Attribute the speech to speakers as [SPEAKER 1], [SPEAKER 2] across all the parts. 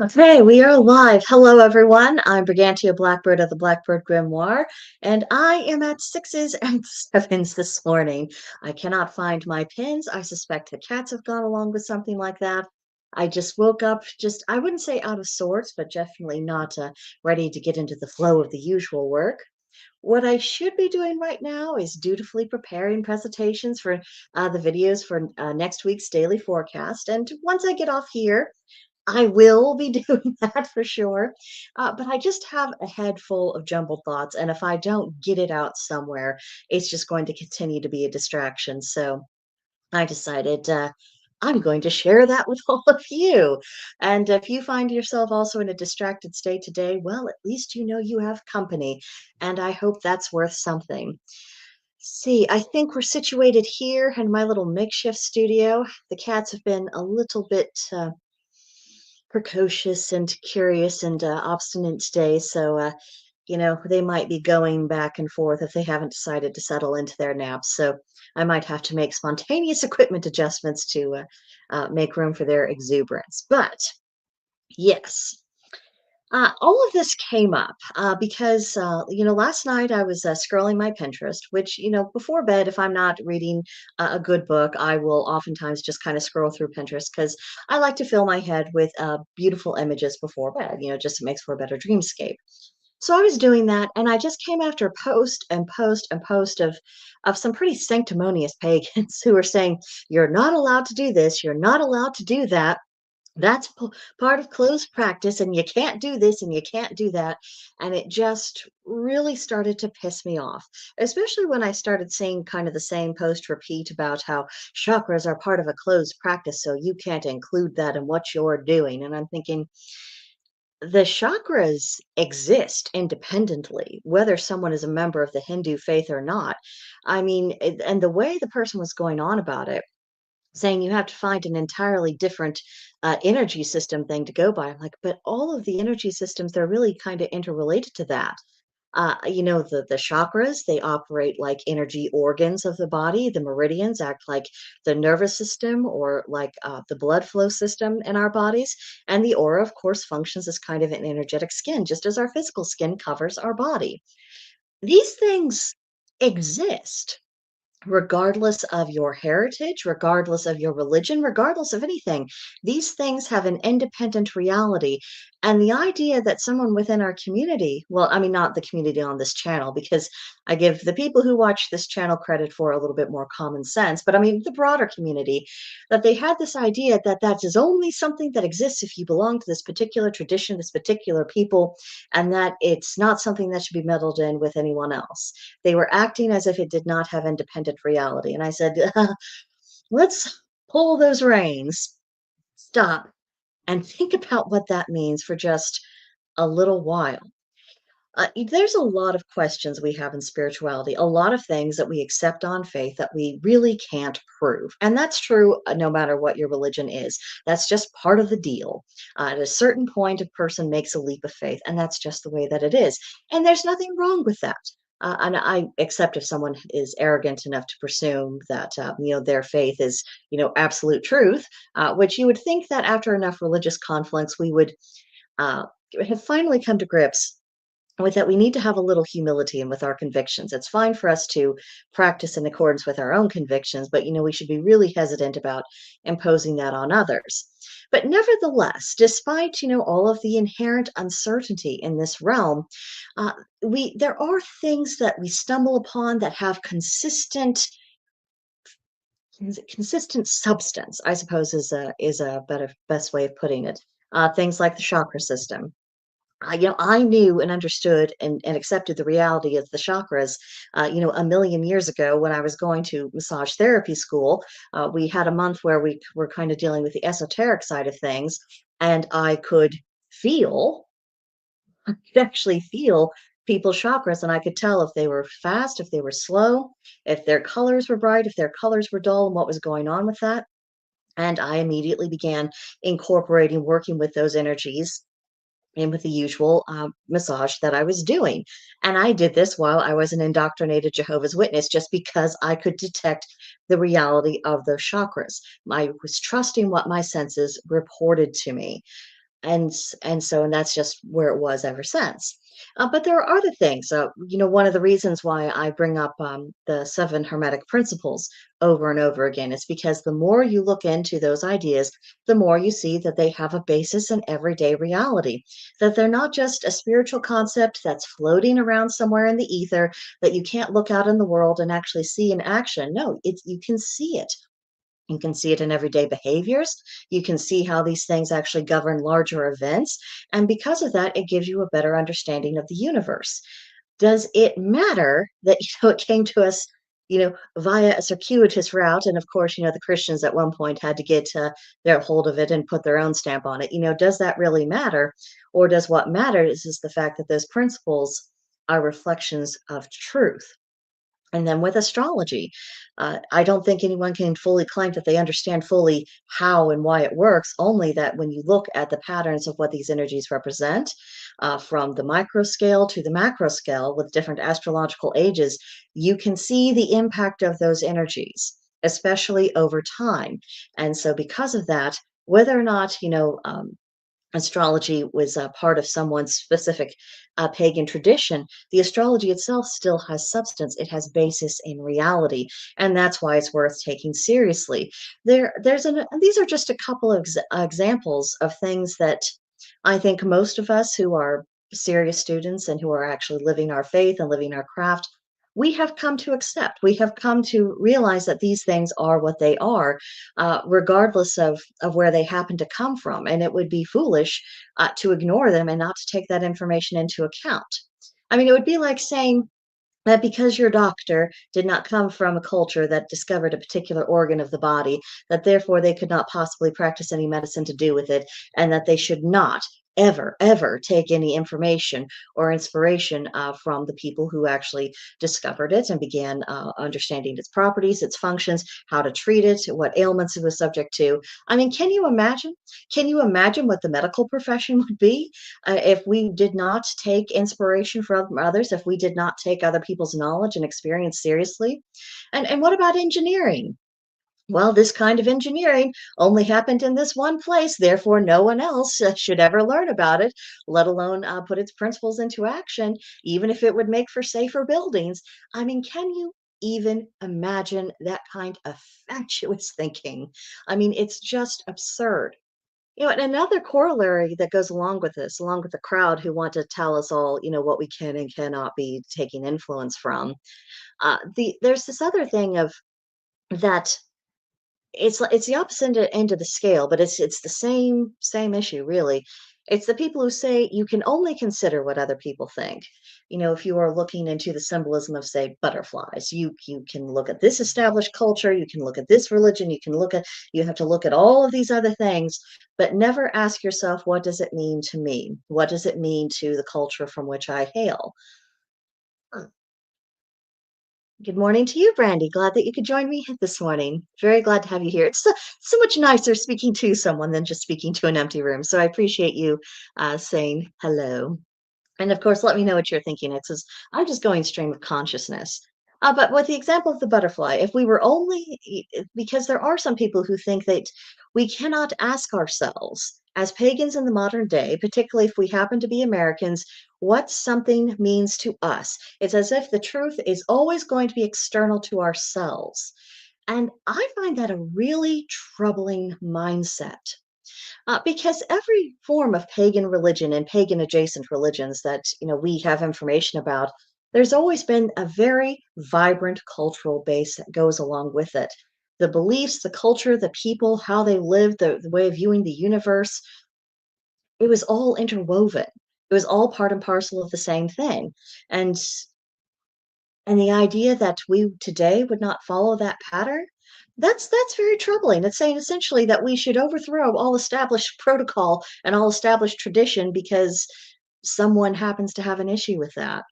[SPEAKER 1] Okay, we are live. Hello, everyone. I'm Brigantia Blackbird of the Blackbird Grimoire, and I am at sixes and sevens this morning. I cannot find my pins. I suspect the cats have gone along with something like that. I just woke up, I wouldn't say out of sorts, but definitely not ready to get into the flow of the usual work. What I should be doing right now is dutifully preparing presentations for the videos for next week's daily forecast. And once I get off here, I will be doing that for sure. But I just have a head full of jumbled thoughts. And if I don't get it out somewhere, it's just going to continue to be a distraction. So I decided I'm going to share that with all of you. And if you find yourself also in a distracted state today, well, at least you know you have company. And I hope that's worth something. See, I think we're situated here in my little makeshift studio. The cats have been a little bit precocious and curious and obstinate today. So, they might be going back and forth if they haven't decided to settle into their naps. So, I might have to make spontaneous equipment adjustments to make room for their exuberance. But yes, all of this came up because, last night I was scrolling my Pinterest, which, before bed, if I'm not reading a good book, I will oftentimes just kind of scroll through Pinterest because I like to fill my head with beautiful images before bed, just it makes for a better dreamscape. So I was doing that, and I just came after post and post and post of some pretty sanctimonious pagans who were saying, "You're not allowed to do this. You're not allowed to do that. That's part of closed practice, and you can't do this and you can't do that." And it just really started to piss me off, especially when I started seeing kind of the same post repeat about how chakras are part of a closed practice, so you can't include that in what you're doing. And I'm thinking, the chakras exist independently, whether someone is a member of the Hindu faith or not. I mean, and the way the person was going on about it, saying you have to find an entirely different energy system thing to go by. I'm like, but all of the energy systems, they're really kind of interrelated to that. The chakras, they operate like energy organs of the body. The meridians act like the nervous system or like the blood flow system in our bodies. And the aura, of course, functions as kind of an energetic skin, just as our physical skin covers our body. These things exist regardless of your heritage, regardless of your religion, regardless of anything. These things have an independent reality. And the idea that someone within our community, well, I mean, not the community on this channel, because I give the people who watch this channel credit for a little bit more common sense, but I mean, the broader community, that they had this idea that that is only something that exists if you belong to this particular tradition, this particular people, and that it's not something that should be meddled in with anyone else. They were acting as if it did not have independent reality. And I said, let's pull those reins, stop, and think about what that means for just a little while. There's a lot of questions we have in spirituality, a lot of things that we accept on faith that we really can't prove. And that's true no matter what your religion is. That's just part of the deal. At a certain point, a person makes a leap of faith, and that's just the way that it is. And there's nothing wrong with that. And I accept if someone is arrogant enough to presume that their faith is absolute truth, which you would think that after enough religious conflicts we would uh, have finally come to grips with that. We need to have a little humility and with our convictions. It's fine for us to practice in accordance with our own convictions, but we should be really hesitant about imposing that on others. But nevertheless, despite all of the inherent uncertainty in this realm, uh, we there are things that we stumble upon that have consistent substance, I suppose, is a better best way of putting it. Things like the chakra system. I knew and understood and accepted the reality of the chakras, a million years ago when I was going to massage therapy school. We had a month where we were kind of dealing with the esoteric side of things, and feel, I could actually feel people's chakras, and I could tell if they were fast, if they were slow, if their colors were bright, if their colors were dull, and what was going on with that. And I immediately began incorporating working with those energies and with the usual massage that I was doing. And I did this while I was an indoctrinated Jehovah's Witness, just because I could detect the reality of those chakras. I was trusting what my senses reported to me. And that's just where it was ever since. But there are other things. One of the reasons why I bring up the seven hermetic principles over and over again is because the more you look into those ideas, the more you see that they have a basis in everyday reality. That they're not just a spiritual concept that's floating around somewhere in the ether that you can't look out in the world and actually see in action. No, you can see it. You can see it in everyday behaviors. You can see how these things actually govern larger events. And because of that, it gives you a better understanding of the universe. Does it matter that, it came to us, via a circuitous route? And of course, the Christians at one point had to get their hold of it and put their own stamp on it. Does that really matter? Or does what matters is the fact that those principles are reflections of truth? And then with astrology, I don't think anyone can fully claim that they understand fully how and why it works, only that when you look at the patterns of what these energies represent, from the micro scale to the macro scale with different astrological ages, you can see the impact of those energies, especially over time. And so, because of that, whether or not, astrology was a part of someone's specific pagan tradition, the astrology itself still has substance. It has basis in reality, and that's why it's worth taking seriously. These are just a couple of examples of things that I think most of us who are serious students and who are actually living our faith and living our craft, we have come to accept. We have come to realize that these things are what they are, regardless of where they happen to come from. And it would be foolish to ignore them and not to take that information into account. I mean, it would be like saying, that because your doctor did not come from a culture that discovered a particular organ of the body, that therefore they could not possibly practice any medicine to do with it, and that they should not ever, ever take any information or inspiration from the people who actually discovered it and began understanding its properties, its functions, how to treat it, what ailments it was subject to. I mean, can you imagine? Can you imagine what the medical profession would be if we did not take inspiration from others, if we did not take other people's knowledge and experience seriously? And what about engineering? Well, this kind of engineering only happened in this one place, therefore, no one else should ever learn about it, let alone put its principles into action, even if it would make for safer buildings. I mean, can you even imagine that kind of fatuous thinking? I mean, it's just absurd. And another corollary that goes along with this, along with the crowd who want to tell us all, what we can and cannot be taking influence from, there's this other thing of that it's the opposite end of the scale, but it's the same issue, really. It's the people who say you can only consider what other people think. If you are looking into the symbolism of, say, butterflies, you can look at this established culture, you can look at this religion, you have to look at all of these other things, but never ask yourself, what does it mean to me? What does it mean to the culture from which I hail? Good morning to you, Brandy. Glad that you could join me this morning. Very glad to have you here. It's so much nicer speaking to someone than just speaking to an empty room. So I appreciate you saying hello. And of course, let me know what you're thinking. It says, I'm just going stream of consciousness. But with the example of the butterfly, if we were because there are some people who think that we cannot ask ourselves, as pagans in the modern day, particularly if we happen to be Americans, what something means to us. It's as if the truth is always going to be external to ourselves. And I find that a really troubling mindset. Because every form of pagan religion and pagan adjacent religions that we have information about, there's always been a very vibrant cultural base that goes along with it. The beliefs, the culture, the people, how they live, the way of viewing the universe, it was all interwoven. It was all part and parcel of the same thing. And and the idea that we today would not follow that pattern, that's very troubling. It's saying essentially that we should overthrow all established protocol and all established tradition because someone happens to have an issue with that.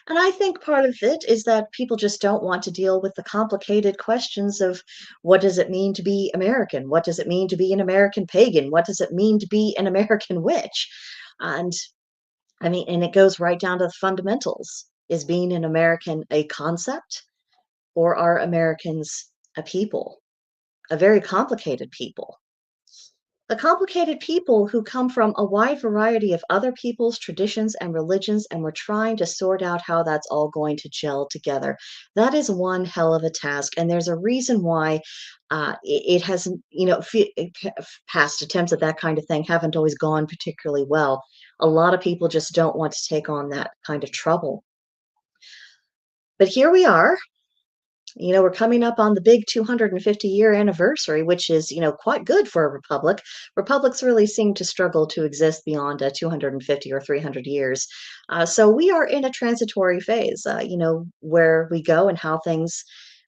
[SPEAKER 1] And I think part of it is that people just don't want to deal with the complicated questions of what does it mean to be American? What does it mean to be an American pagan? What does it mean to be an American witch? And I mean, and it goes right down to the fundamentals. Is being an American a concept, or are Americans a people, a very complicated people? A complicated people who come from a wide variety of other peoples, traditions, and religions, and we're trying to sort out how that's all going to gel together. That is one hell of a task, and there's a reason why it hasn't, past attempts at that kind of thing haven't always gone particularly well. A lot of people just don't want to take on that kind of trouble. But here we are. We're coming up on the big 250-year anniversary, which is, quite good for a republic. Republics really seem to struggle to exist beyond 250 or 300 years. So we are in a transitory phase, where we go and how things,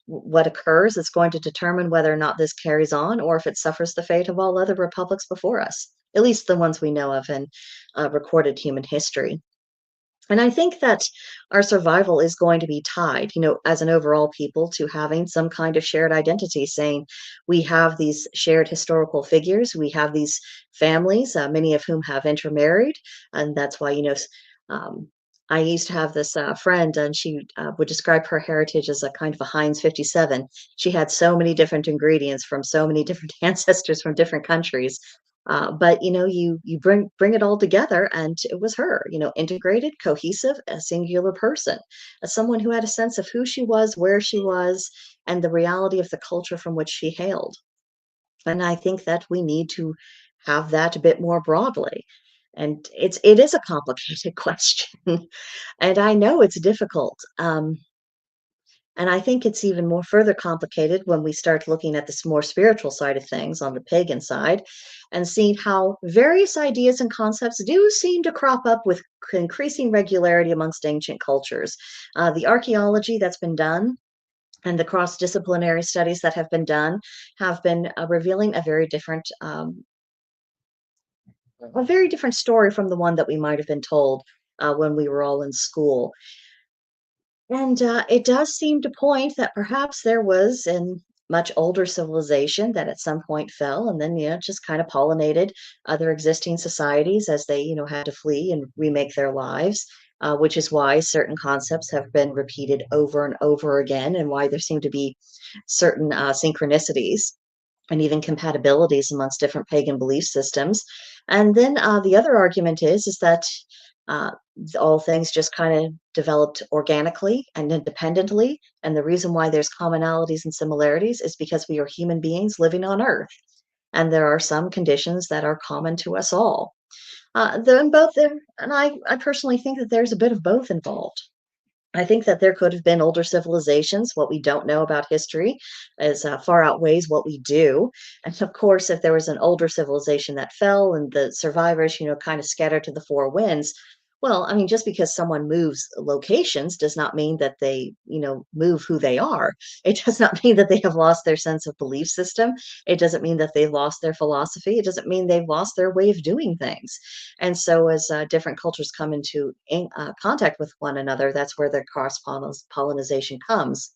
[SPEAKER 1] what occurs is going to determine whether or not this carries on or if it suffers the fate of all other republics before us, at least the ones we know of in recorded human history. And I think that our survival is going to be tied, as an overall people, to having some kind of shared identity, saying we have these shared historical figures, we have these families, many of whom have intermarried. And that's why, um, I used to have this friend, and she would describe her heritage as a kind of a Heinz 57. She had so many different ingredients from so many different ancestors from different countries, but you bring it all together, and it was her, integrated, cohesive, a singular person, someone who had a sense of who she was, where she was, and the reality of the culture from which she hailed. And I think that we need to have that a bit more broadly. And it is a complicated question, and I know it's difficult. And I think it's even more further complicated when we start looking at this more spiritual side of things on the pagan side and seeing how various ideas and concepts do seem to crop up with increasing regularity amongst ancient cultures. The archaeology that's been done and the cross disciplinary studies that have been done have been revealing a very different story from the one that we might have been told when we were all in school. And it does seem to point that perhaps there was a much older civilization that at some point fell and then, just kind of pollinated other existing societies as they, had to flee and remake their lives, which is why certain concepts have been repeated over and over again and why there seem to be certain synchronicities and even compatibilities amongst different pagan belief systems. And then the other argument is that uh, all things just kind of developed organically and independently. And the reason why there's commonalities and similarities is because we are human beings living on Earth, and there are some conditions that are common to us all. Then both, and I personally think that there's a bit of both involved. I think that there could have been older civilizations. What we don't know about history is far outweighs what we do. And of course, if there was an older civilization that fell and the survivors, kind of scattered to the four winds, well, I mean, just because someone moves locations does not mean that they, move who they are. It does not mean that they have lost their sense of belief system. It doesn't mean that they've lost their philosophy. It doesn't mean they've lost their way of doing things. And so, as different cultures come into contact with one another, that's where the cross pollination comes.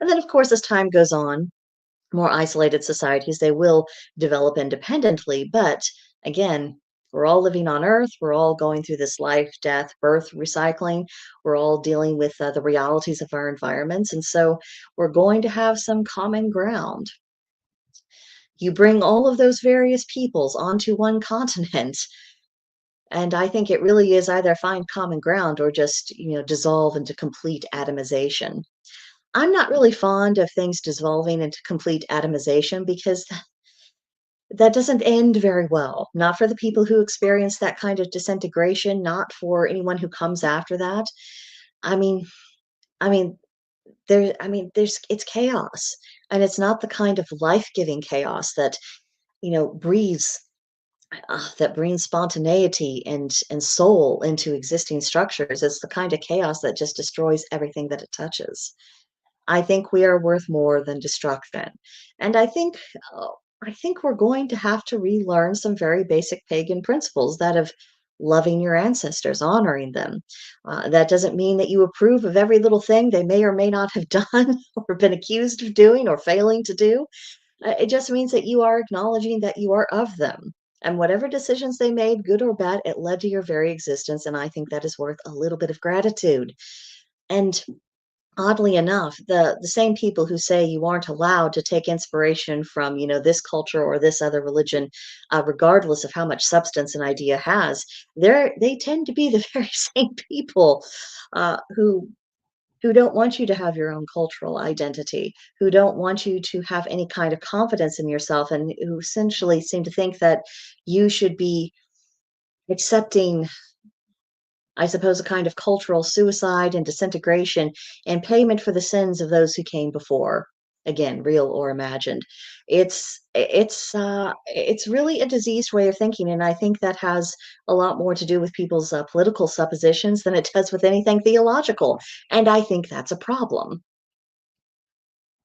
[SPEAKER 1] And then, of course, as time goes on, more isolated societies, they will develop independently. But again, we're all living on Earth. We're all going through this life, death, birth, recycling. We're all dealing with the realities of our environments. And so we're going to have some common ground. You bring all of those various peoples onto one continent, and I think it really is either find common ground or just, dissolve into complete atomization. I'm not really fond of things dissolving into complete atomization because that doesn't end very well. Not for the people who experience that kind of disintegration, not for anyone who comes after that. I mean, I mean, there's it's chaos, and it's not the kind of life-giving chaos that, breathes that brings spontaneity and soul into existing structures. It's the kind of chaos that just destroys everything that it touches. I think we are worth more than destruction. And uh, I think we're going to have to relearn some very basic pagan principles that of loving your ancestors, honoring them. That doesn't mean that you approve of every little thing they may or may not have done or been accused of doing or failing to do. It just means that you are acknowledging that you are of them. And whatever decisions they made, good or bad, it led to your very existence. And I think that is worth a little bit of gratitude. And Oddly enough, the same people who say you aren't allowed to take inspiration from, this culture or this other religion, regardless of how much substance an idea has, they tend to be the very same people who don't want you to have your own cultural identity, who don't want you to have any kind of confidence in yourself, and who essentially seem to think that you should be accepting, I suppose, a kind of cultural suicide and disintegration in payment for the sins of those who came before. Again, real or imagined. It's really a diseased way of thinking, and I think that has a lot more to do with people's political suppositions than it does with anything theological. And I think that's a problem.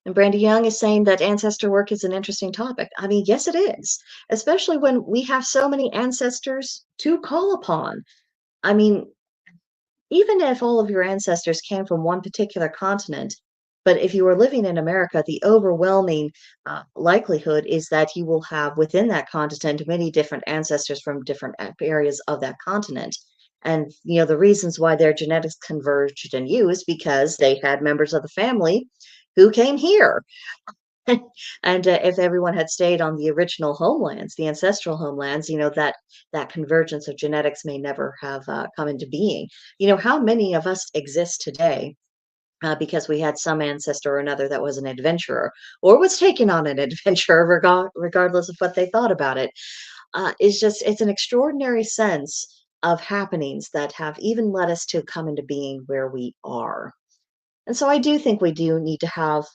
[SPEAKER 1] And Brandy Young is saying that ancestor work is an interesting topic. I mean, yes, it is, especially when we have so many ancestors to call upon. I mean, even if all of your ancestors came from one particular continent, but if you were living in America, the overwhelming likelihood is that you will have within that continent many different ancestors from different areas of that continent. And the reasons why their genetics converged in you is because they had members of the family who came here. And if everyone had stayed on the original homelands, the ancestral homelands, that convergence of genetics may never have come into being. How many of us exist today because we had some ancestor or another that was an adventurer or was taken on an adventure, regardless of what they thought about it. It's an extraordinary sense of happenings that have even led us to come into being where we are. And so I do think we do need to have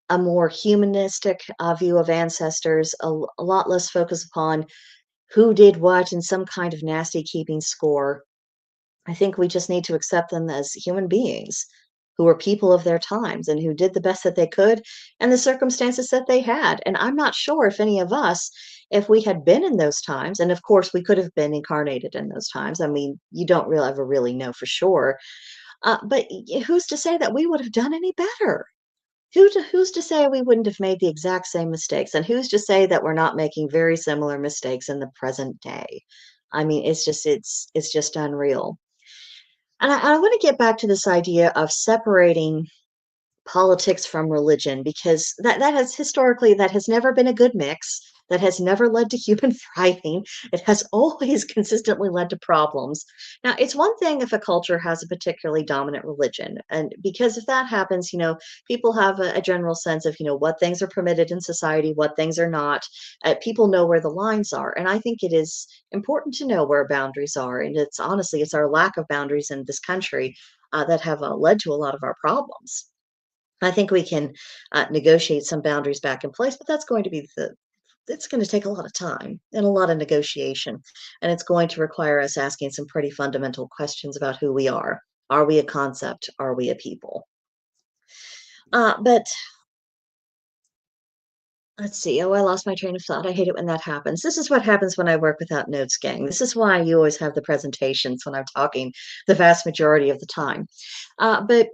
[SPEAKER 1] a more humanistic view of ancestors, a lot less focus upon who did what in some kind of nasty keeping score. I think we just need to accept them as human beings who were people of their times and who did the best that they could and the circumstances that they had. And I'm not sure if any of us, if we had been in those times, and of course we could have been incarnated in those times. I mean, you don't really ever really know for sure. But who's to say that we would have done any better? Who's to say we wouldn't have made the exact same mistakes? And who's to say that we're not making very similar mistakes in the present day? I mean, it's just unreal. And I want to get back to this idea of separating politics from religion because that has never been a good mix. That has never led to human thriving. It has always consistently led to problems. Now, it's one thing if a culture has a particularly dominant religion, and because if that happens, people have a general sense of what things are permitted in society, what things are not. People know where the lines are, and I think it is important to know where boundaries are. And it's honestly, it's our lack of boundaries in this country that have led to a lot of our problems. I think we can negotiate some boundaries back in place, but it's going to take a lot of time and a lot of negotiation. And it's going to require us asking some pretty fundamental questions about who we are. Are we a concept? Are we a people? But let's see. Oh, I lost my train of thought. I hate it when that happens. This is what happens when I work without notes, gang. This is why you always have the presentations when I'm talking the vast majority of the time. But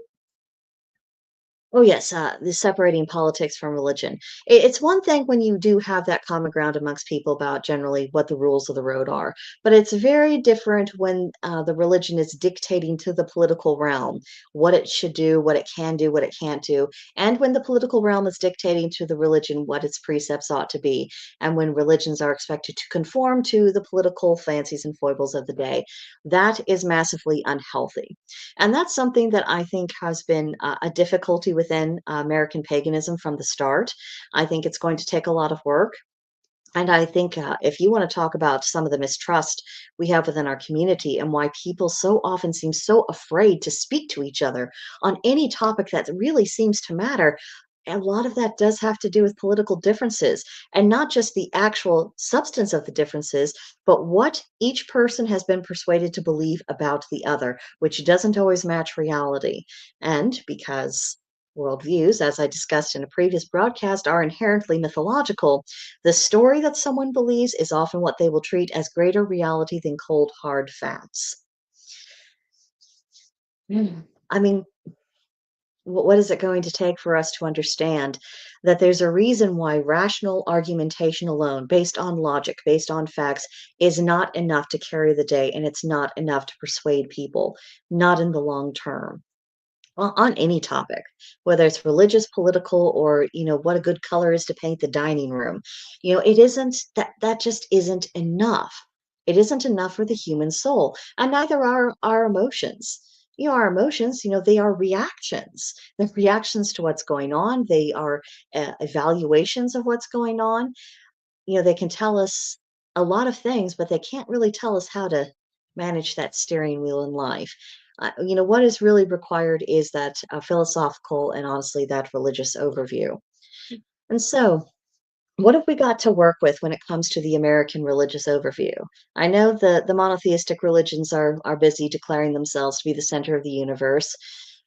[SPEAKER 1] Oh, yes, the separating politics from religion. It's one thing when you do have that common ground amongst people about generally what the rules of the road are, but it's very different when the religion is dictating to the political realm what it should do, what it can't do, and when the political realm is dictating to the religion what its precepts ought to be, and when religions are expected to conform to the political fancies and foibles of the day. That is massively unhealthy. And that's something that I think has been a difficulty within American paganism from the start. I think it's going to take a lot of work. And I think if you want to talk about some of the mistrust we have within our community and why people so often seem so afraid to speak to each other on any topic that really seems to matter, a lot of that does have to do with political differences and not just the actual substance of the differences, but what each person has been persuaded to believe about the other, which doesn't always match reality. And because worldviews, as I discussed in a previous broadcast, are inherently mythological, the story that someone believes is often what they will treat as greater reality than cold, hard facts. I mean, what is it going to take for us to understand that there's a reason why rational argumentation alone, based on logic, based on facts, is not enough to carry the day and it's not enough to persuade people, not in the long term. on any topic, whether it's religious, political, or what a good color is to paint the dining room. It isn't that just isn't enough. It isn't enough for the human soul, and neither are our emotions. Our emotions, they are reactions. They're reactions to what's going on. They are evaluations of what's going on. They can tell us a lot of things, but they can't really tell us how to manage that steering wheel in life. What is really required is that philosophical and honestly that religious overview. And so, what have we got to work with when it comes to the American religious overview? I know the monotheistic religions are busy declaring themselves to be the center of the universe.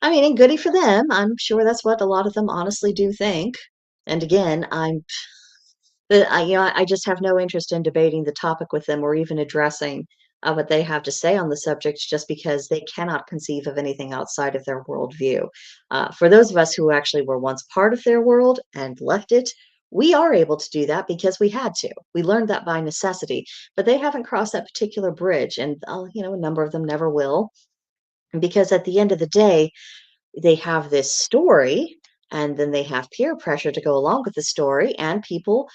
[SPEAKER 1] I mean, and goody for them. I'm sure that's what a lot of them honestly do think. And again, I just have no interest in debating the topic with them or even addressing what they have to say on the subject just because they cannot conceive of anything outside of their worldview. For those of us who actually were once part of their world and left it, we are able to do that because we had to. We learned that by necessity, but they haven't crossed that particular bridge, and a number of them never will. Because at the end of the day, they have this story, and then they have peer pressure to go along with the story, and people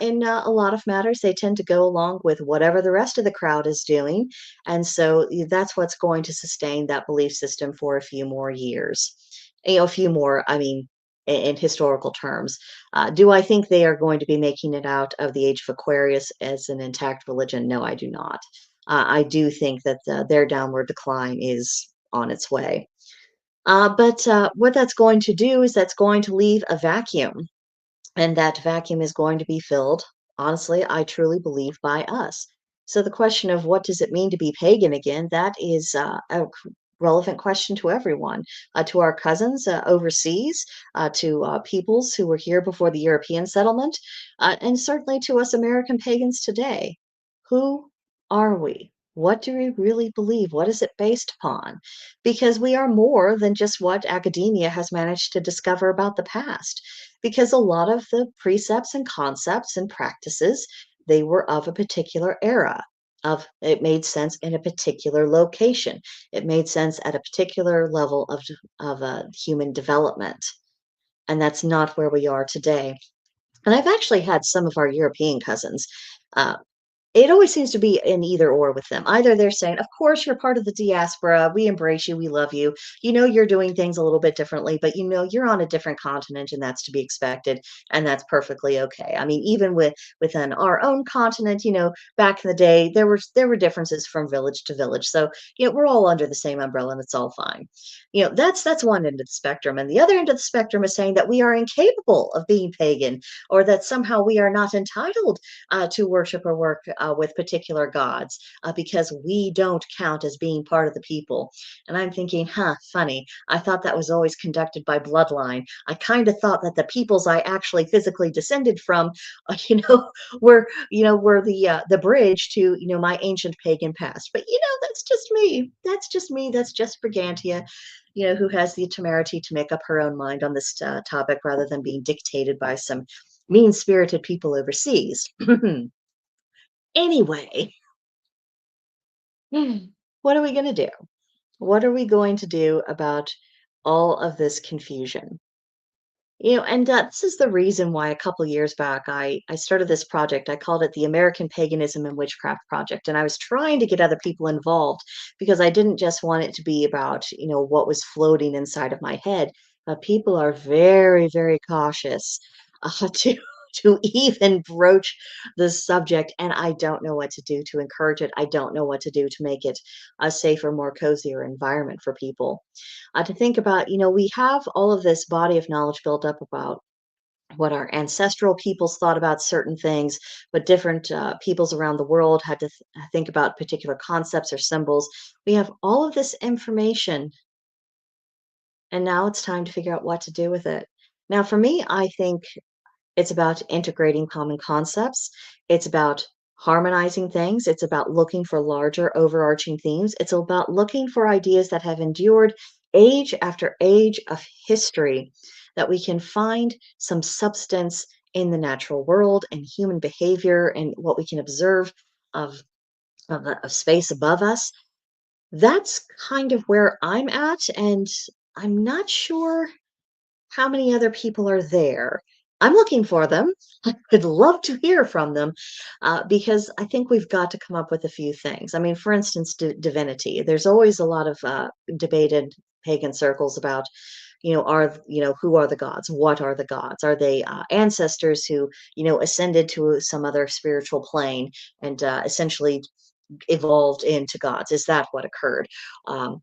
[SPEAKER 1] in a lot of matters they tend to go along with whatever the rest of the crowd is doing, and so that's what's going to sustain that belief system for a few more years. A few more, I mean, in historical terms. Do I think they are going to be making it out of the age of Aquarius as an intact religion? No, I do not. I do think that their downward decline is on its way. But what that's going to do is that's going to leave a vacuum, and that vacuum is going to be filled, honestly, I truly believe, by us. So the question of what does it mean to be pagan again, that is a relevant question to everyone, to our cousins overseas, to peoples who were here before the European settlement, and certainly to us American pagans today. Who are we? What do we really believe? What is it based upon? Because we are more than just what academia has managed to discover about the past. Because a lot of the precepts and concepts and practices, they were of a particular era. Of it made sense in a particular location. It made sense at a particular level of human development, and that's not where we are today. And I've actually had some of our European cousins uh, it always seems to be an either or with them. Either they're saying, "Of course, you're part of the diaspora. We embrace you. We love you. You're doing things a little bit differently, but you're on a different continent, and that's to be expected, and that's perfectly okay." I mean, even within our own continent, back in the day, there were differences from village to village. So, we're all under the same umbrella, and it's all fine. That's one end of the spectrum, and the other end of the spectrum is saying that we are incapable of being pagan, or that somehow we are not entitled to worship or work with particular gods because we don't count as being part of the people. And I'm thinking, funny. I thought that was always conducted by bloodline. I kind of thought that the peoples I actually physically descended from, were the bridge to my ancient pagan past. But that's just me. That's just me. That's just Brigantia. Who has the temerity to make up her own mind on this topic rather than being dictated by some mean spirited people overseas. Anyway, what are we going to do? What are we going to do about all of this confusion? And this is the reason why a couple years back I started this project. I called it the American Paganism and Witchcraft Project, and I was trying to get other people involved because I didn't just want it to be about what was floating inside of my head. But people are very, very cautious to even broach the subject, and I don't know what to do to encourage it. I don't know what to do to make it a safer, more cozier environment for people to think about. We have all of this body of knowledge built up about what our ancestral peoples thought about certain things, but different peoples around the world had to think about particular concepts or symbols. We have all of this information, and now it's time to figure out what to do with it. Now, for me, I think it's about integrating common concepts. It's about harmonizing things. It's about looking for larger overarching themes. It's about looking for ideas that have endured age after age of history, that we can find some substance in the natural world and human behavior and what we can observe of, of space above us. That's kind of where I'm at. And I'm not sure how many other people are there. I'm looking for them. I would love to hear from them because I think we've got to come up with a few things. I mean, for instance, divinity. There's always a lot of debate in pagan circles about, who are the gods? What are the gods? Are they ancestors who, ascended to some other spiritual plane and essentially evolved into gods? Is that what occurred? Um,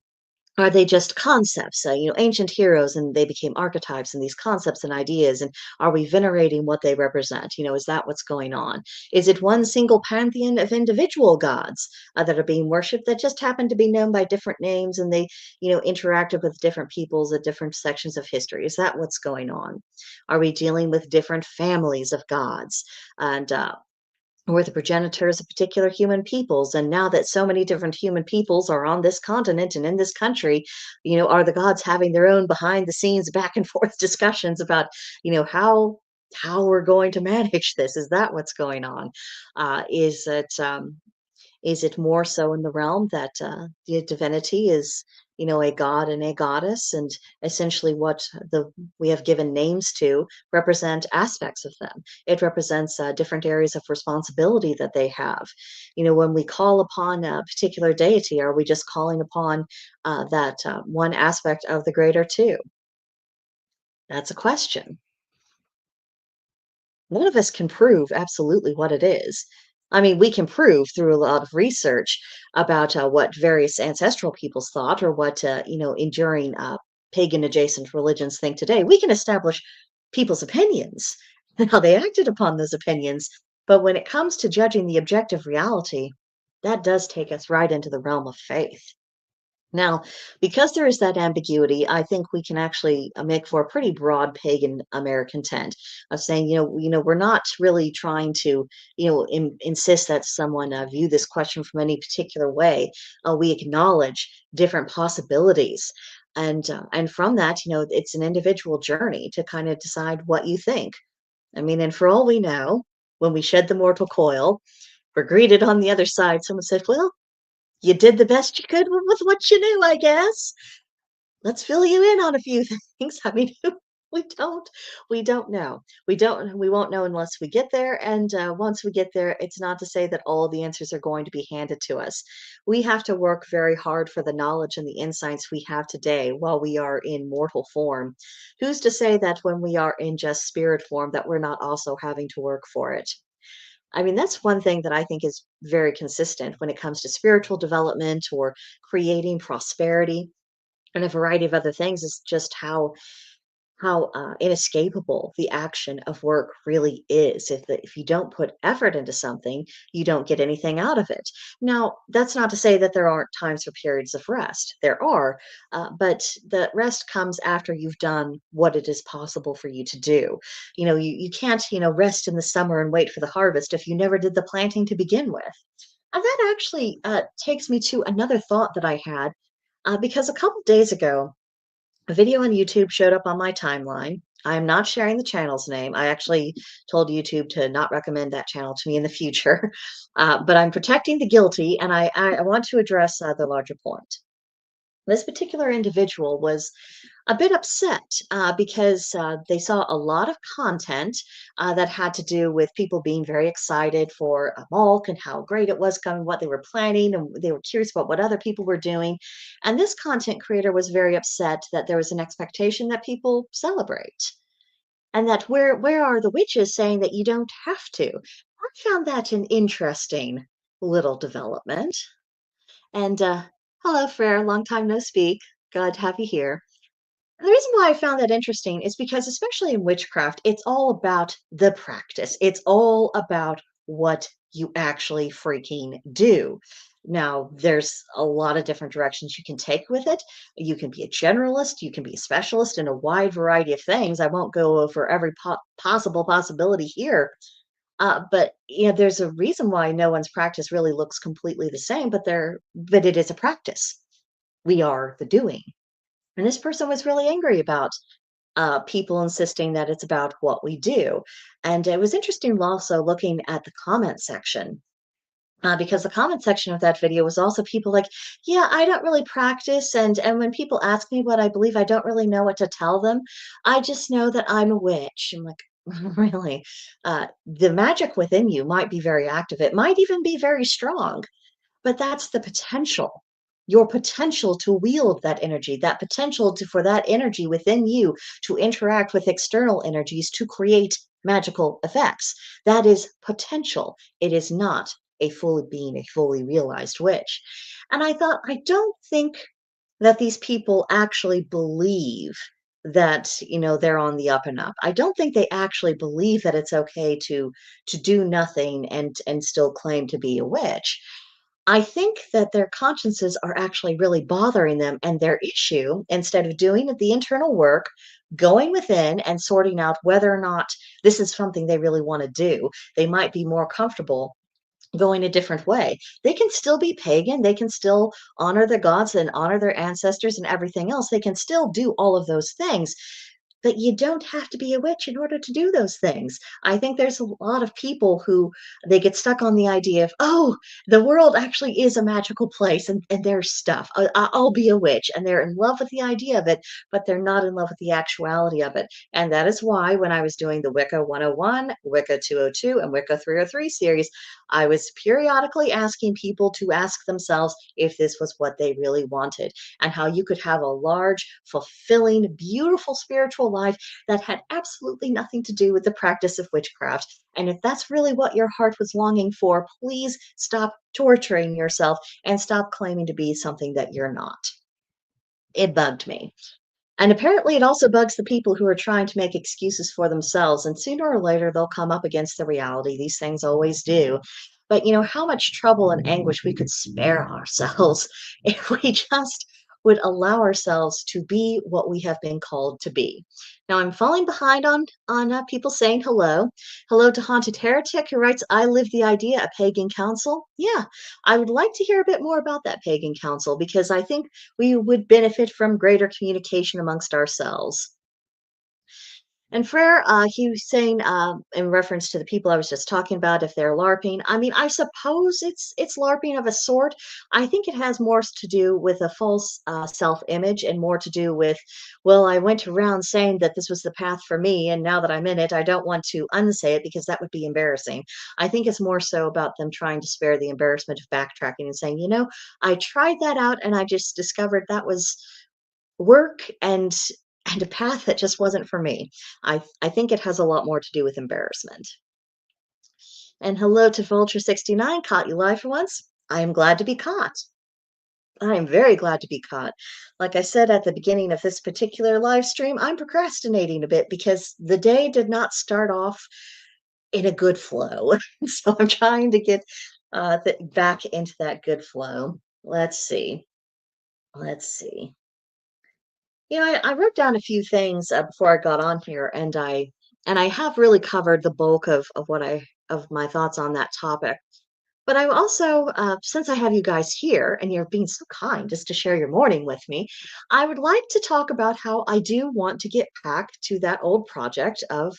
[SPEAKER 1] are they just concepts, ancient heroes, and they became archetypes and these concepts and ideas? And are we venerating what they represent? Is that what's going on? Is it one single pantheon of individual gods that are being worshipped that just happen to be known by different names and they, interacted with different peoples at different sections of history? Is that what's going on? Are we dealing with different families of gods? And or the progenitors of particular human peoples. And now that so many different human peoples are on this continent and in this country, are the gods having their own behind the scenes back and forth discussions about, how we're going to manage this? Is that what's going on? Is it more so in the realm that the divinity is, a god and a goddess, and essentially what the we have given names to represent aspects of them? It represents different areas of responsibility that they have. When we call upon a particular deity, are we just calling upon that one aspect of the greater two? That's a question. None of us can prove absolutely what it is. I mean, we can prove through a lot of research about what various ancestral peoples thought or what, enduring pagan adjacent religions think today. We can establish people's opinions and how they acted upon those opinions. But when it comes to judging the objective reality, that does take us right into the realm of faith. Now, because there is that ambiguity, I think we can actually make for a pretty broad pagan American tent of saying, we're not really trying to, insist that someone view this question from any particular way. We acknowledge different possibilities, and from that, it's an individual journey to kind of decide what you think. I mean, and for all we know, when we shed the mortal coil, we're greeted on the other side. Someone said, "Well, you did the best you could with what you knew, I guess. Let's fill you in on a few things." I mean, we don't we don't know. We won't know unless we get there, and, once we get there, it's not to say that all the answers are going to be handed to us. We have to work very hard for the knowledge and the insights we have today while we are in mortal form. Who's to say that when we are in just spirit form that we're not also having to work for it? I mean, that's one thing that I think is very consistent when it comes to spiritual development or creating prosperity and a variety of other things is just how inescapable the action of work really is. If you don't put effort into something, you don't get anything out of it. Now, that's not to say that there aren't times for periods of rest. There are, but the rest comes after you've done what it is possible for you to do. You can't, rest in the summer and wait for the harvest if you never did the planting to begin with. And that actually takes me to another thought that I had because a couple days ago, a video on YouTube showed up on my timeline. I'm not sharing the channel's name. I actually told YouTube to not recommend that channel to me in the future, but I'm protecting the guilty, and I want to address the larger point. This particular individual was a bit upset because they saw a lot of content that had to do with people being very excited for a Malk and how great it was coming, what they were planning, and they were curious about what other people were doing. And this content creator was very upset that there was an expectation that people celebrate, and that where are the witches saying that you don't have to? I found that an interesting little development. And hello, Frere, long time no speak. Glad to have you here. The reason why I found that interesting is because, especially in witchcraft, it's all about the practice. It's all about what you actually freaking do. Now, there's a lot of different directions you can take with it. You can be a generalist, you can be a specialist in a wide variety of things. I won't go over every possible possibility here. But there's a reason why no one's practice really looks completely the same, but it is a practice. We are the doing. And this person was really angry about people insisting that it's about what we do. And it was interesting also looking at the comment section because the comment section of that video was also people like, "Yeah, I don't really practice, and when people ask me what I believe, I don't really know what to tell them. I just know that I'm a witch." I'm like, "Really? The magic within you might be very active. It might even be very strong, but that's the potential. Your potential to wield that energy, that potential for that energy within you to interact with external energies to create magical effects. That is potential. It is not a fully being a fully realized witch." And I thought, I don't think that these people actually believe that they're on the up and up. I don't think they actually believe that it's okay to do nothing and still claim to be a witch. I think that their consciences are actually really bothering them, and their issue, instead of doing the internal work, going within and sorting out whether or not this is something they really want to do, they might be more comfortable going a different way. They can still be pagan, they can still honor their gods and honor their ancestors and everything else. They can still do all of those things. But you don't have to be a witch in order to do those things. I think there's a lot of people who they get stuck on the idea of, oh, the world actually is a magical place and there's stuff. I'll be a witch. And they're in love with the idea of it, but they're not in love with the actuality of it. And that is why when I was doing the Wicca 101, Wicca 202, and Wicca 303 series, I was periodically asking people to ask themselves if this was what they really wanted, and how you could have a large, fulfilling, beautiful spiritual life that had absolutely nothing to do with the practice of witchcraft. And if that's really what your heart was longing for, please stop torturing yourself and stop claiming to be something that you're not. It bugged me. And apparently, it also bugs the people who are trying to make excuses for themselves. And sooner or later, they'll come up against the reality. These things always do. But how much trouble and anguish we could spare ourselves if we just would allow ourselves to be what we have been called to be. Now, I'm falling behind on people saying hello. Hello to Haunted Heretic, who writes, "I live the idea, a pagan council." Yeah, I would like to hear a bit more about that pagan council, because I think we would benefit from greater communication amongst ourselves. And Frere, he was saying, in reference to the people I was just talking about, if they're LARPing. I mean, I suppose it's LARPing of a sort. I think it has more to do with a false self-image, and more to do with, well, I went around saying that this was the path for me, and now that I'm in it, I don't want to unsay it because that would be embarrassing. I think it's more so about them trying to spare the embarrassment of backtracking and saying, I tried that out and I just discovered that was work and a path that just wasn't for me. I think it has a lot more to do with embarrassment. And hello to Vulture 69, caught you live for once. I am glad to be caught. I am very glad to be caught. Like I said at the beginning of this particular live stream, I'm procrastinating a bit because the day did not start off in a good flow. So I'm trying to get back into that good flow. Let's see. Let's see. I wrote down a few things before I got on here, and I have really covered the bulk of what I of my thoughts on that topic. But I also, since I have you guys here and you're being so kind just to share your morning with me, I would like to talk about how I do want to get back to that old project of,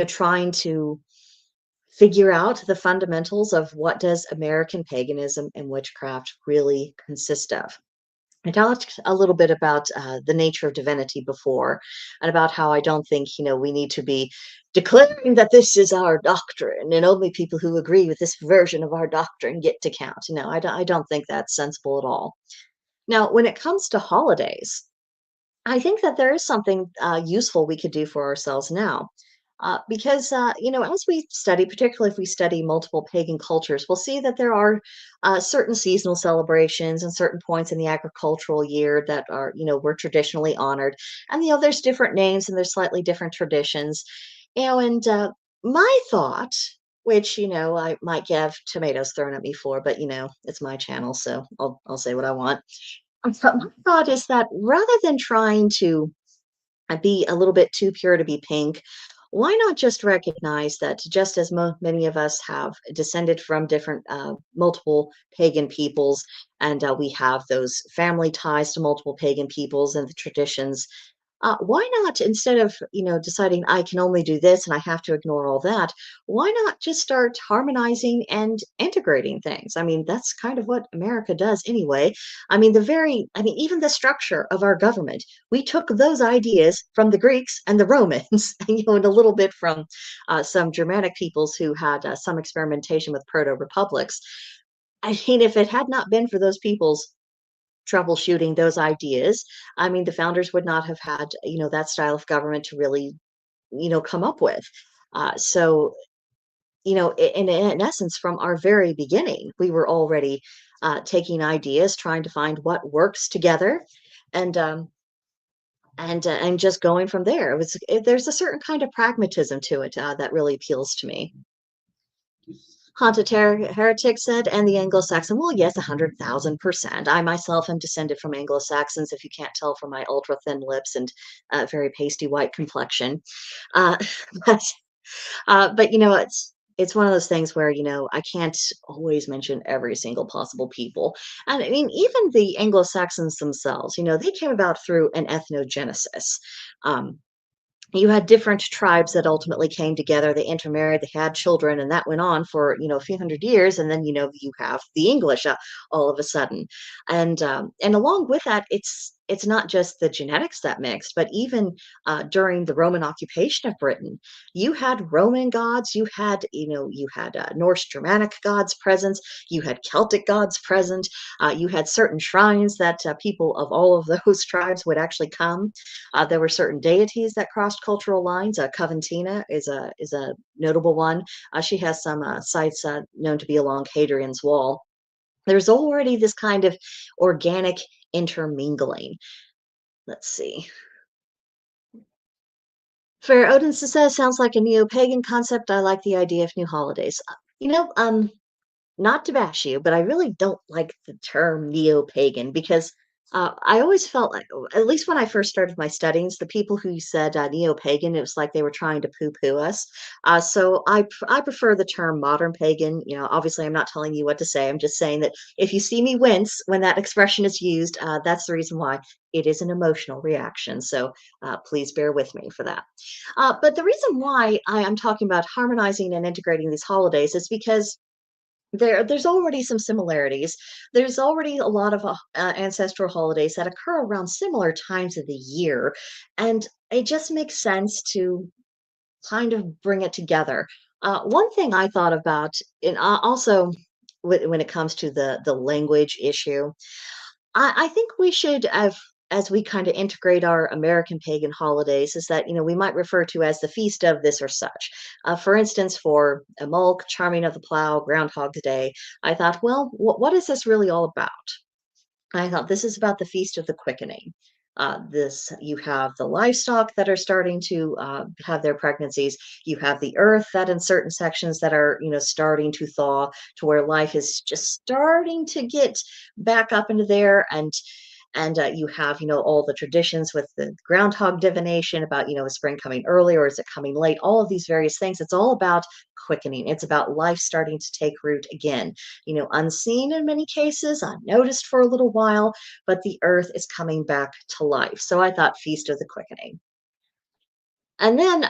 [SPEAKER 1] trying to figure out the fundamentals of what does American paganism and witchcraft really consist of. I talked a little bit about the nature of divinity before, and about how I don't think, we need to be declaring that this is our doctrine and only people who agree with this version of our doctrine get to count. No, I don't think that's sensible at all. Now, when it comes to holidays, I think that there is something useful we could do for ourselves now. Because, as we study, particularly if we study multiple pagan cultures, we'll see that there are certain seasonal celebrations and certain points in the agricultural year that are, were traditionally honored. And, there's different names and there's slightly different traditions. And my thought, which, I might get tomatoes thrown at me for, but, it's my channel, so I'll say what I want. But my thought is that rather than trying to be a little bit too pure to be pink, why not just recognize that just as many of us have descended from different, multiple pagan peoples, and we have those family ties to multiple pagan peoples and the traditions, why not, instead of deciding I can only do this and I have to ignore all that, why not just start harmonizing and integrating things? I mean, that's kind of what America does anyway. I mean, even the structure of our government, we took those ideas from the Greeks and the Romans, and, and a little bit from some Germanic peoples who had some experimentation with proto republics. I mean, if it had not been for those peoples troubleshooting those ideas, I mean, the founders would not have had, that style of government to really, come up with. So, in essence, from our very beginning, we were already taking ideas, trying to find what works together, and and just going from there. There's a certain kind of pragmatism to it that really appeals to me. Haunted Heretic said, and the Anglo-Saxon, well, yes, 100,000%. I myself am descended from Anglo-Saxons, if you can't tell from my ultra thin lips and very pasty white complexion. Uh, but it's one of those things where I can't always mention every single possible people, and I mean even the Anglo-Saxons themselves. They came about through an ethnogenesis. Um, you had different tribes that ultimately came together. They intermarried, they had children, and that went on for a few hundred years. And then you have the English all of a sudden, and along with that, it's not just the genetics that mixed, but even during the Roman occupation of Britain, you had Roman gods, you had Norse Germanic gods present, you had Celtic gods present, you had certain shrines that people of all of those tribes would actually come. There were certain deities that crossed cultural lines. Coventina is a notable one. She has some sites known to be along Hadrian's Wall. There's already this kind of organic intermingling. Let's see. Fair Odinson says, sounds like a neo-pagan concept. I like the idea of new holidays. Not to bash you, but I really don't like the term neo-pagan because I always felt like, at least when I first started my studies, the people who said neo-pagan, it was like they were trying to poo-poo us. So I prefer the term modern pagan. Obviously, I'm not telling you what to say. I'm just saying that if you see me wince when that expression is used, that's the reason why. It is an emotional reaction. So please bear with me for that. But the reason why I am talking about harmonizing and integrating these holidays is because there's already some similarities. There's already a lot of ancestral holidays that occur around similar times of the year, and it just makes sense to kind of bring it together. One thing I thought about, and also when it comes to the language issue, I think we should have, as we kind of integrate our American pagan holidays, is that, we might refer to as the feast of this or such. For instance, for Amulk, Charming of the Plow, Groundhog's Day, I thought, well, what is this really all about? I thought this is about the Feast of the Quickening. This you have the livestock that are starting to have their pregnancies. You have the earth that in certain sections that are starting to thaw to where life is just starting to get back up into there, and you have all the traditions with the groundhog divination about is spring coming early or is it coming late, all of these various things. It's all about quickening. It's about life starting to take root again, unseen in many cases, unnoticed for a little while, but the earth is coming back to life. So I thought Feast of the Quickening. And then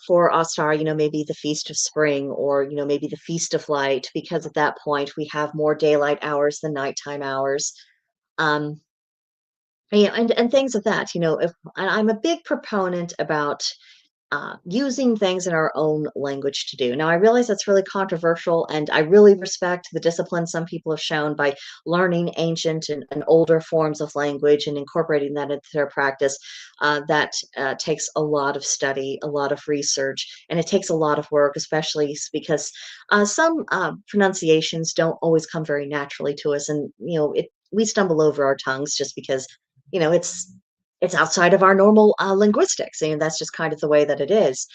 [SPEAKER 1] for Ostar, maybe the Feast of Spring, or maybe the Feast of Light, because at that point we have more daylight hours than nighttime hours. um yeah, and things of that. If I'm a big proponent about using things in our own language to do. Now, I realize that's really controversial, and I really respect the discipline some people have shown by learning ancient and older forms of language and incorporating that into their practice. That takes a lot of study, a lot of research, and it takes a lot of work, especially because some pronunciations don't always come very naturally to us, and we stumble over our tongues just because you know it's it's outside of our normal linguistics, and that's just kind of the way that it is.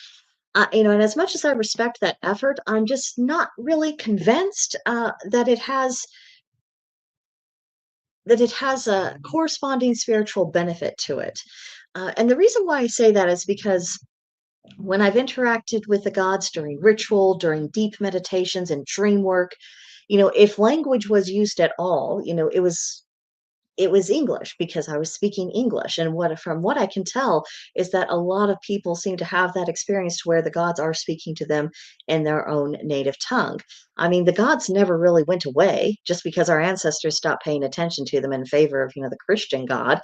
[SPEAKER 1] And as much as I respect that effort, I'm just not really convinced that it has a corresponding spiritual benefit to it. And the reason why I say that is because when I've interacted with the gods during ritual, during deep meditations and dream work, if language was used at all, it was it was English because I was speaking English. And from what I can tell is that a lot of people seem to have that experience where the gods are speaking to them in their own native tongue. I mean, the gods never really went away just because our ancestors stopped paying attention to them in favor of, the Christian God.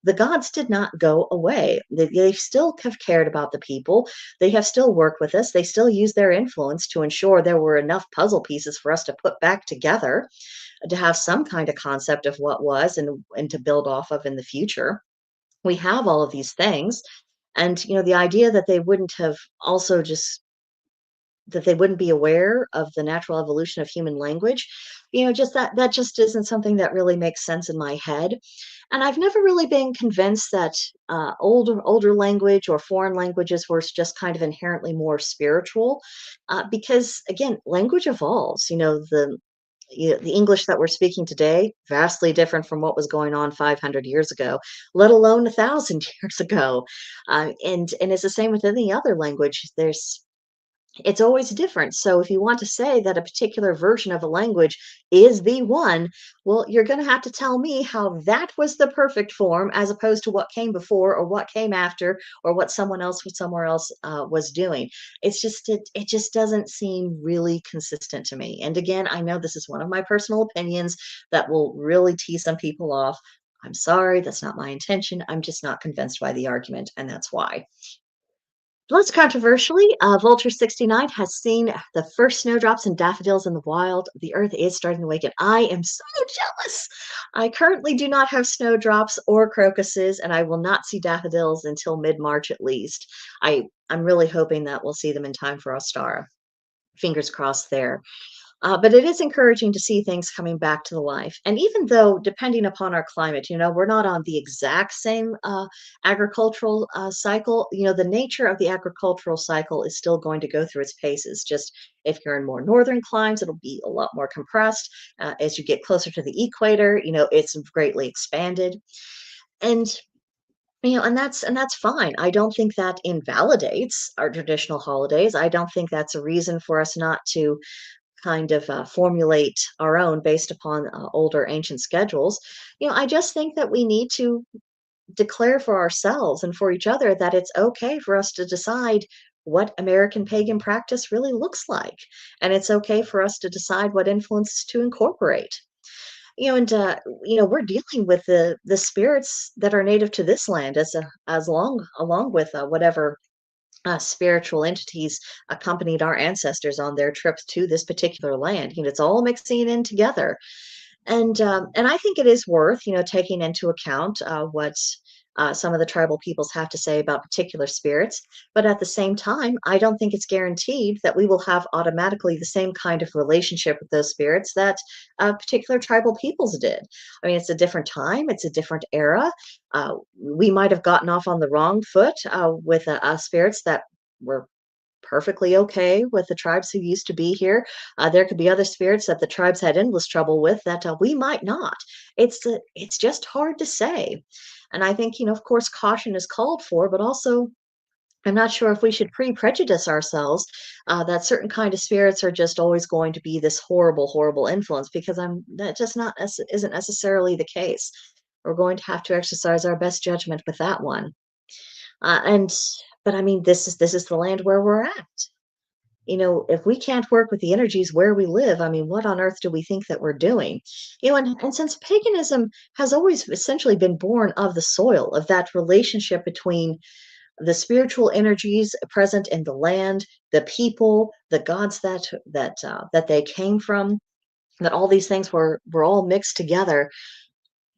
[SPEAKER 1] The gods did not go away. They still have cared about the people. They have still worked with us. They still use their influence to ensure there were enough puzzle pieces for us to put back together to have some kind of concept of what was and to build off of in the future. We have all of these things. And the idea that they wouldn't have also just that they wouldn't be aware of the natural evolution of human language, just that just isn't something that really makes sense in my head. And I've never really been convinced that older language or foreign languages were just kind of inherently more spiritual, because again, language evolves. The English that we're speaking today, vastly different from what was going on 500 years ago, let alone 1,000 years ago. And it's the same with any other language. It's always different. So if you want to say that a particular version of a language is the one, well, you're going to have to tell me how that was the perfect form as opposed to what came before or what came after or what someone else with somewhere else was doing. It just doesn't seem really consistent to me. And again, I know this is one of my personal opinions that will really tee some people off. I'm sorry, that's not my intention. I'm just not convinced by the argument, and that's why. Less controversially, Vulture 69 has seen the first snowdrops and daffodils in the wild. The earth is starting to awaken. I am so jealous. I currently do not have snowdrops or crocuses, and I will not see daffodils until mid-March at least. I'm really hoping that we'll see them in time for Ostara. Fingers crossed there. But it is encouraging to see things coming back to the life. And even though, depending upon our climate, we're not on the exact same agricultural cycle, the nature of the agricultural cycle is still going to go through its paces. Just if you're in more northern climes, it'll be a lot more compressed. As you get closer to the equator, it's greatly expanded. And and that's fine. I don't think that invalidates our traditional holidays. I don't think that's a reason for us not to kind of formulate our own based upon older ancient schedules. I just think that we need to declare for ourselves and for each other that it's okay for us to decide what American pagan practice really looks like. And it's okay for us to decide what influences to incorporate. And we're dealing with the spirits that are native to this land as long along with whatever spiritual entities accompanied our ancestors on their trips to this particular land. It's all mixing in together, and I think it is worth taking into account what some of the tribal peoples have to say about particular spirits. But at the same time, I don't think it's guaranteed that we will have automatically the same kind of relationship with those spirits that particular tribal peoples did. I mean, it's a different time, it's a different era. We might have gotten off on the wrong foot with spirits that were perfectly okay with the tribes who used to be here. There could be other spirits that the tribes had endless trouble with that we might not. It's just hard to say. And I think, of course, caution is called for, but also I'm not sure if we should pre-prejudice ourselves that certain kind of spirits are just always going to be this horrible, horrible influence because that just not isn't necessarily the case. We're going to have to exercise our best judgment with that one. And but I mean, this is the land where we're at. If we can't work with the energies where we live, I mean, what on earth do we think that we're doing? And since paganism has always essentially been born of the soil, of that relationship between the spiritual energies present in the land, the people, the gods that they came from, that all these things were all mixed together.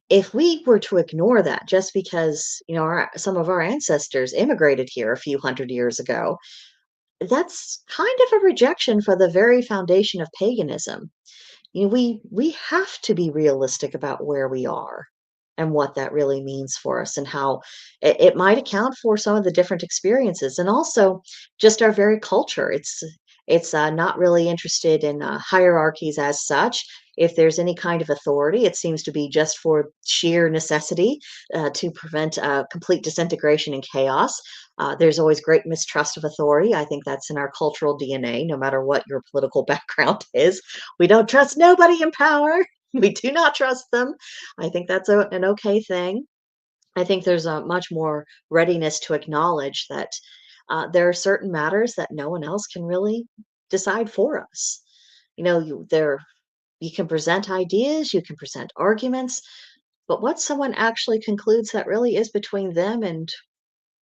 [SPEAKER 1] If we were to ignore that just because some of our ancestors immigrated here a few hundred years ago, that's kind of a rejection for the very foundation of paganism. We have to be realistic about where we are and what that really means for us and how it might account for some of the different experiences and also just our very culture. It's not really interested in hierarchies as such. If there's any kind of authority, it seems to be just for sheer necessity to prevent complete disintegration and chaos. There's always great mistrust of authority. I think that's in our cultural DNA, no matter what your political background is. We don't trust nobody in power. We do not trust them. I think that's an okay thing. I think there's a much more readiness to acknowledge that there are certain matters that no one else can really decide for us. You can present ideas, you can present arguments, but what someone actually concludes that really is between them and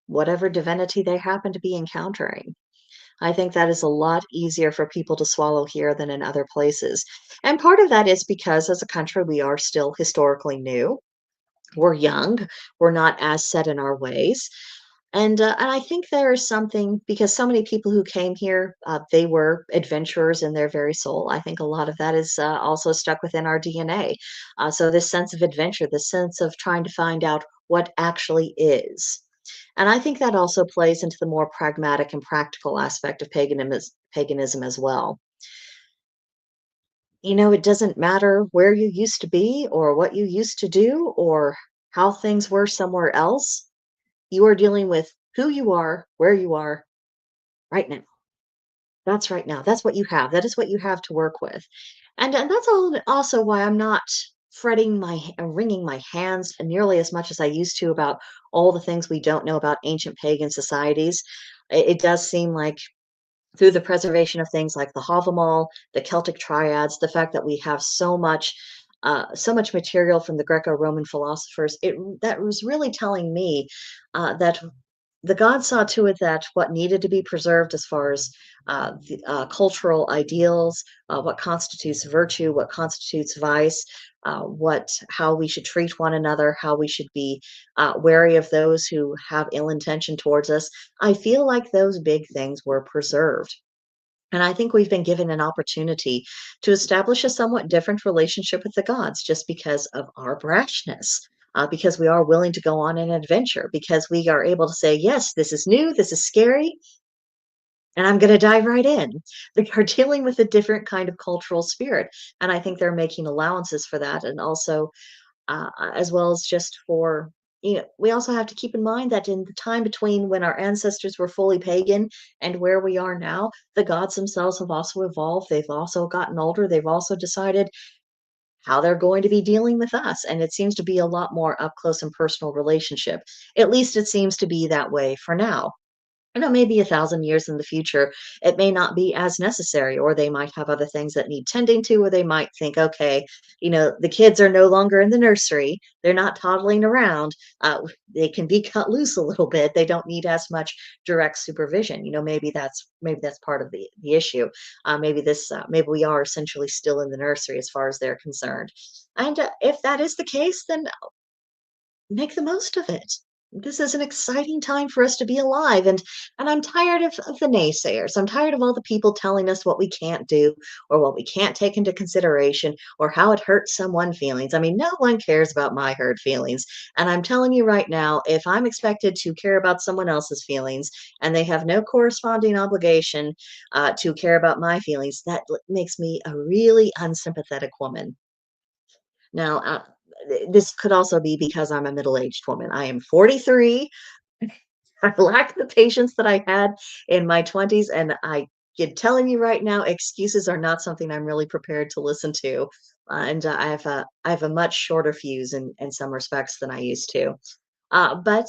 [SPEAKER 1] whatever divinity they happen to be encountering. I think that is a lot easier for people to swallow here than in other places. And part of that is because as a country, we are still historically new. We're young, we're not as set in our ways. And I think there is something because so many people who came here, they were adventurers in their very soul. I think a lot of that is also stuck within our DNA. So this sense of adventure, this sense of trying to find out what actually is. And I think that also plays into the more pragmatic and practical aspect of paganism as well. It doesn't matter where you used to be or what you used to do or how things were somewhere else. You are dealing with who you are, where you are right now. That's right now. That's what you have. That is what you have to work with. And that's also why I'm not wringing my hands nearly as much as I used to about all the things we don't know about ancient pagan societies. It does seem like through the preservation of things like the Havamal, the Celtic triads, the fact that we have so much material from the Greco-Roman philosophers, that was really telling me that the gods saw to it that what needed to be preserved as far as cultural ideals, what constitutes virtue, what constitutes vice, how we should treat one another, how we should be wary of those who have ill intention towards us. I feel like those big things were preserved. And I think we've been given an opportunity to establish a somewhat different relationship with the gods just because of our brashness, because we are willing to go on an adventure, because we are able to say, yes, this is new, this is scary, and I'm going to dive right in. They are dealing with a different kind of cultural spirit. And I think they're making allowances for that. And also, as well as just for we also have to keep in mind that in the time between when our ancestors were fully pagan and where we are now, the gods themselves have also evolved. They've also gotten older. They've also decided how they're going to be dealing with us. And it seems to be a lot more up close and personal relationship. At least it seems to be that way for now. Maybe 1,000 years in the future, it may not be as necessary, or they might have other things that need tending to, or they might think, okay, the kids are no longer in the nursery. They're not toddling around. They can be cut loose a little bit. They don't need as much direct supervision. Maybe that's part of the issue. Maybe we are essentially still in the nursery as far as they're concerned. And if that is the case, then make the most of it. This is an exciting time for us to be alive, and I'm tired of the naysayers. I'm tired of all the people telling us what we can't do or what we can't take into consideration or how it hurts someone's feelings. I mean, no one cares about my hurt feelings. And I'm telling you right now, if I'm expected to care about someone else's feelings and they have no corresponding obligation to care about my feelings, that makes me a really unsympathetic woman. Now, this could also be because I'm a middle-aged woman. I am 43. I lack the patience that I had in my 20s, and I get telling you right now, excuses are not something I'm really prepared to listen to. And I have a much shorter fuse in some respects than I used to. But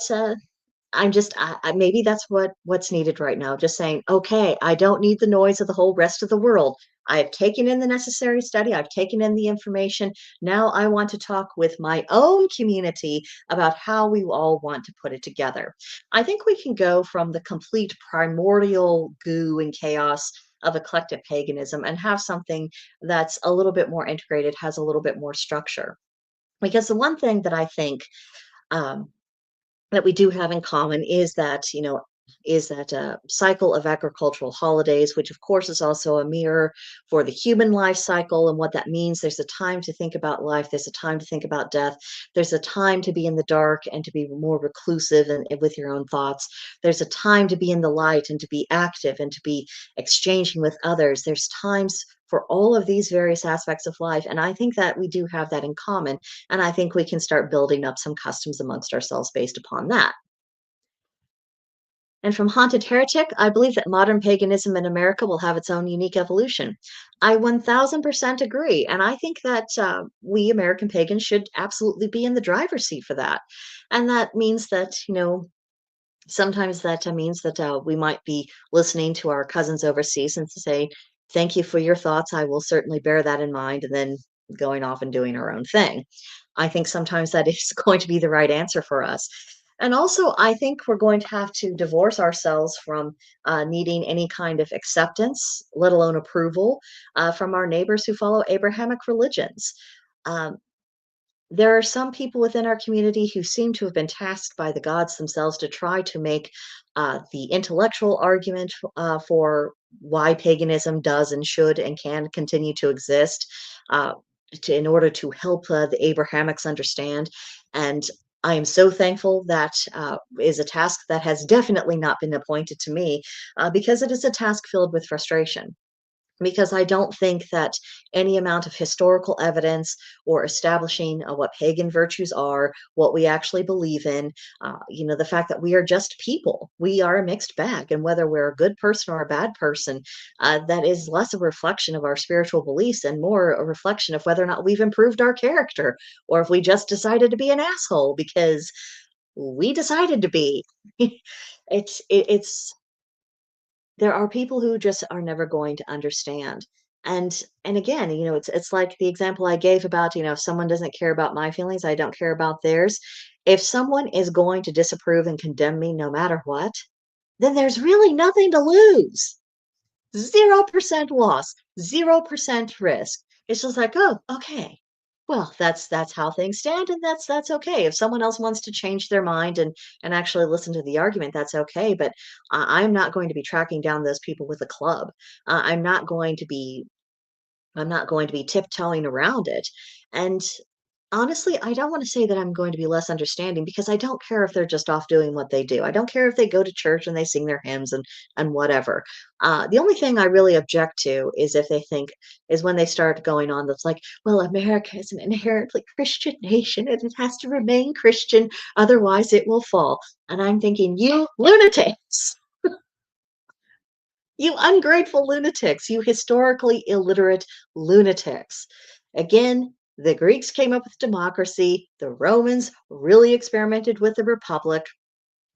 [SPEAKER 1] I'm just maybe that's what's needed right now, just saying, "Okay, I don't need the noise of the whole rest of the world. I have taken in the necessary study, I've taken in the information. Now I want to talk with my own community about how we all want to put it together." I think we can go from the complete primordial goo and chaos of eclectic paganism and have something that's a little bit more integrated, has a little bit more structure. Because the one thing that I think, um that we do have in common is that cycle of agricultural holidays, which of course is also a mirror for the human life cycle and what that means. There's a time to think about life. There's a time to think about death. There's a time to be in the dark and to be more reclusive and with your own thoughts. There's a time to be in the light and to be active and to be exchanging with others. There's times for all of these various aspects of life. And I think that we do have that in common. And I think we can start building up some customs amongst ourselves based upon that. And from Haunted Heretic, I believe that modern paganism in America will have its own unique evolution. I 1000% agree. And I think that we American pagans should absolutely be in the driver's seat for that. And that means that, sometimes that means that we might be listening to our cousins overseas and to say, "Thank you for your thoughts. I will certainly bear that in mind," and then going off and doing our own thing. I think sometimes that is going to be the right answer for us. And also, I think we're going to have to divorce ourselves from needing any kind of acceptance, let alone approval, from our neighbors who follow Abrahamic religions. Um, there are some people within our community who seem to have been tasked by the gods themselves to try to make the intellectual argument for why paganism does and should and can continue to exist uh, in order to help the Abrahamics understand. And I am so thankful that is a task that has definitely not been appointed to me because it is a task filled with frustration, because I don't think that any amount of historical evidence or establishing what pagan virtues are, what we actually believe in, the fact that we are just people, we are a mixed bag, and whether we're a good person or a bad person, that is less a reflection of our spiritual beliefs and more a reflection of whether or not we've improved our character, or if we just decided to be an asshole because we decided to be. It's there are people who just are never going to understand. And again, it's like the example I gave about, if someone doesn't care about my feelings, I don't care about theirs. If someone is going to disapprove and condemn me no matter what, then there's really nothing to lose. 0% loss, 0% risk. It's just like, "Oh, okay. Well, that's how things stand, and that's okay. If someone else wants to change their mind and actually listen to the argument, that's okay, but I'm not going to be tracking down those people with a club. I'm not going to be tiptoeing around it." And honestly, I don't want to say that I'm going to be less understanding because I don't care if they're just off doing what they do. I don't care if they go to church and they sing their hymns and whatever. The only thing I really object to is if they think is when they start going on that's like, well, America is an inherently Christian nation and it has to remain Christian, otherwise it will fall. And I'm thinking, you lunatics, you ungrateful lunatics, you historically illiterate lunatics. Again, the Greeks came up with democracy. The Romans really experimented with the republic.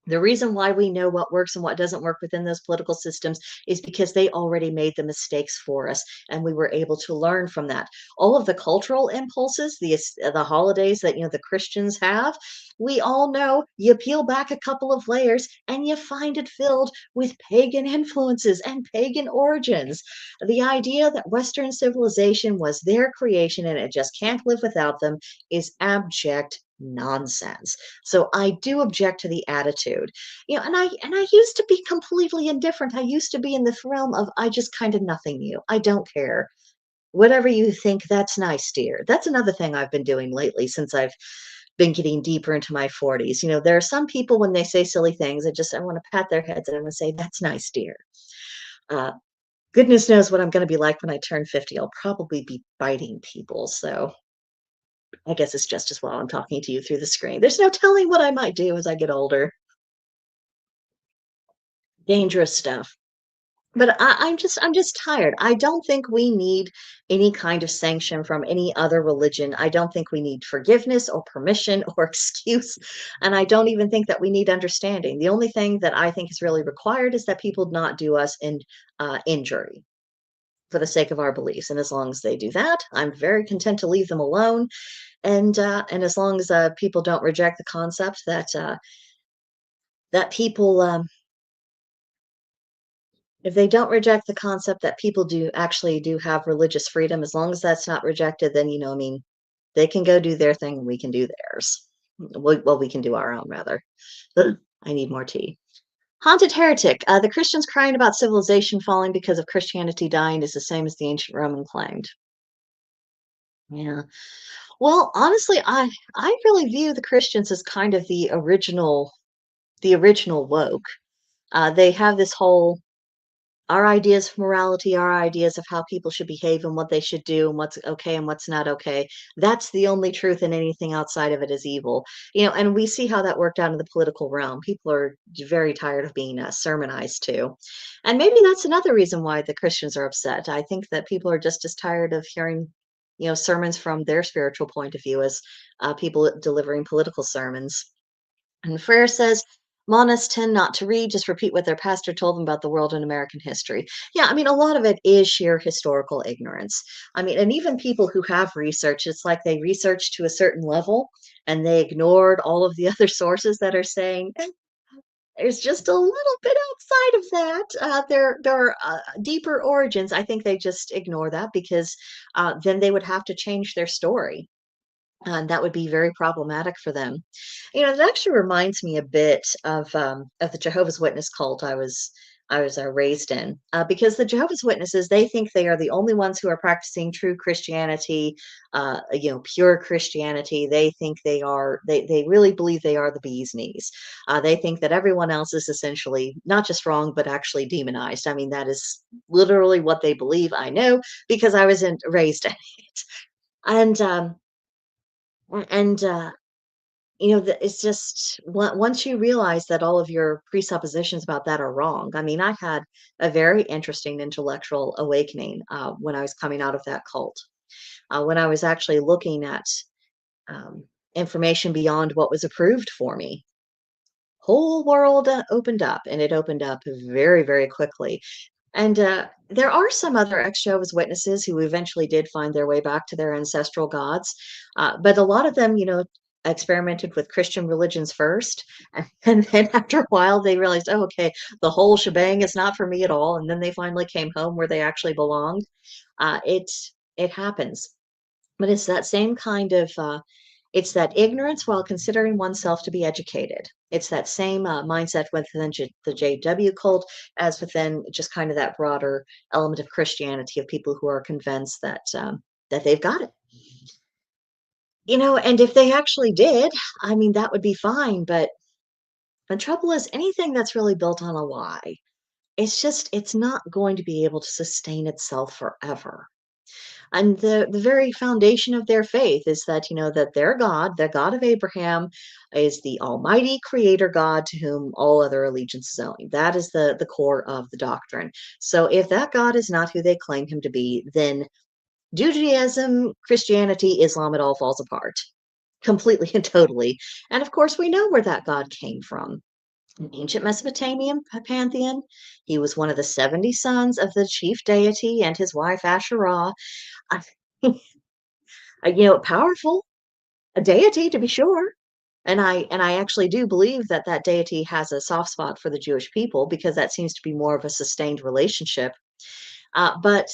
[SPEAKER 1] The reason why we know what works and what doesn't work within those political systems is because they already made the mistakes for us and we were able to learn from that. All of the cultural impulses, the holidays that the Christians have, we all know you peel back a couple of layers and you find it filled with pagan influences and pagan origins. The idea that Western civilization was their creation and it just can't live without them is abject nonsense. So I do object to the attitude. And I used to be completely indifferent. I used to be in the realm of I just kind of nothing you. I don't care. Whatever you think, that's nice, dear. That's another thing I've been doing lately since I've been getting deeper into my 40s. There are some people when they say silly things, I want to pat their heads and I'm going to say, that's nice, dear. Uh, Goodness knows what I'm going to be like when I turn 50. I'll probably be biting people. So I guess it's just as well I'm talking to you through the screen. There's no telling what I might do as I get older. Dangerous stuff. But I'm just tired. I don't think we need any kind of sanction from any other religion. I don't think we need forgiveness or permission or excuse. And I don't even think that we need understanding. The only thing that I think is really required is that people not do us injury for the sake of our beliefs. And as long as they do that, I'm very content to leave them alone. And as long as people don't reject the concept that people if they don't reject the concept that people do actually do have religious freedom, as long as that's not rejected, then I mean, they can go do their thing and we can do theirs. Well, we can do our own rather. Ugh, I need more tea. Haunted heretic. The Christians crying about civilization falling because of Christianity dying is the same as the ancient Roman claimed. Yeah. Well, honestly, I really view the Christians as kind of the original woke. They have this whole our ideas of morality, our ideas of how people should behave and what they should do and what's okay and what's not okay. That's the only truth, and anything outside of it is evil. And we see how that worked out in the political realm. People are very tired of being sermonized to. And maybe that's another reason why the Christians are upset. I think that people are just as tired of hearing, sermons from their spiritual point of view as people delivering political sermons. And Frere says, Monists tend not to read, just repeat what their pastor told them about the world and American history. Yeah, I mean, a lot of it is sheer historical ignorance. I mean, and even people who have research, it's like they researched to a certain level and they ignored all of the other sources that are saying, there's just a little bit outside of that. There are deeper origins. I think they just ignore that because then they would have to change their story. And that would be very problematic for them. It actually reminds me a bit of the Jehovah's Witness cult I was raised in, because the Jehovah's Witnesses, they think they are the only ones who are practicing true Christianity, pure Christianity. They think they really believe they are the bee's knees. They think that everyone else is essentially not just wrong, but actually demonized. I mean, that is literally what they believe. I know because I was raised in it. And and it's just once you realize that all of your presuppositions about that are wrong. I mean, I had a very interesting intellectual awakening when I was coming out of that cult, when I was actually looking at um, information beyond what was approved for me. Whole world opened up, and it opened up very, very quickly. And there are some other ex-Jehovah's Witnesses who eventually did find their way back to their ancestral gods, but a lot of them, experimented with Christian religions first, and then after a while they realized, oh, okay, the whole shebang is not for me at all, and then they finally came home where they actually belonged. It happens, but it's that same kind of it's that ignorance while considering oneself to be educated. It's that same mindset within the JW cult as within just kind of that broader element of Christianity of people who are convinced that they've got it. And if they actually did, I mean, that would be fine. But the trouble is, anything that's really built on a lie, it's not going to be able to sustain itself forever. And the very foundation of their faith is that, that their God, the God of Abraham, is the almighty creator God to whom all other allegiance is owing. That is the core of the doctrine. So if that God is not who they claim him to be, then Judaism, Christianity, Islam, it all falls apart completely and totally. And of course, we know where that God came from. In ancient Mesopotamian pantheon, he was one of the 70 sons of the chief deity and his wife Asherah. I powerful, a deity to be sure. And I actually do believe that that deity has a soft spot for the Jewish people because that seems to be more of a sustained relationship. But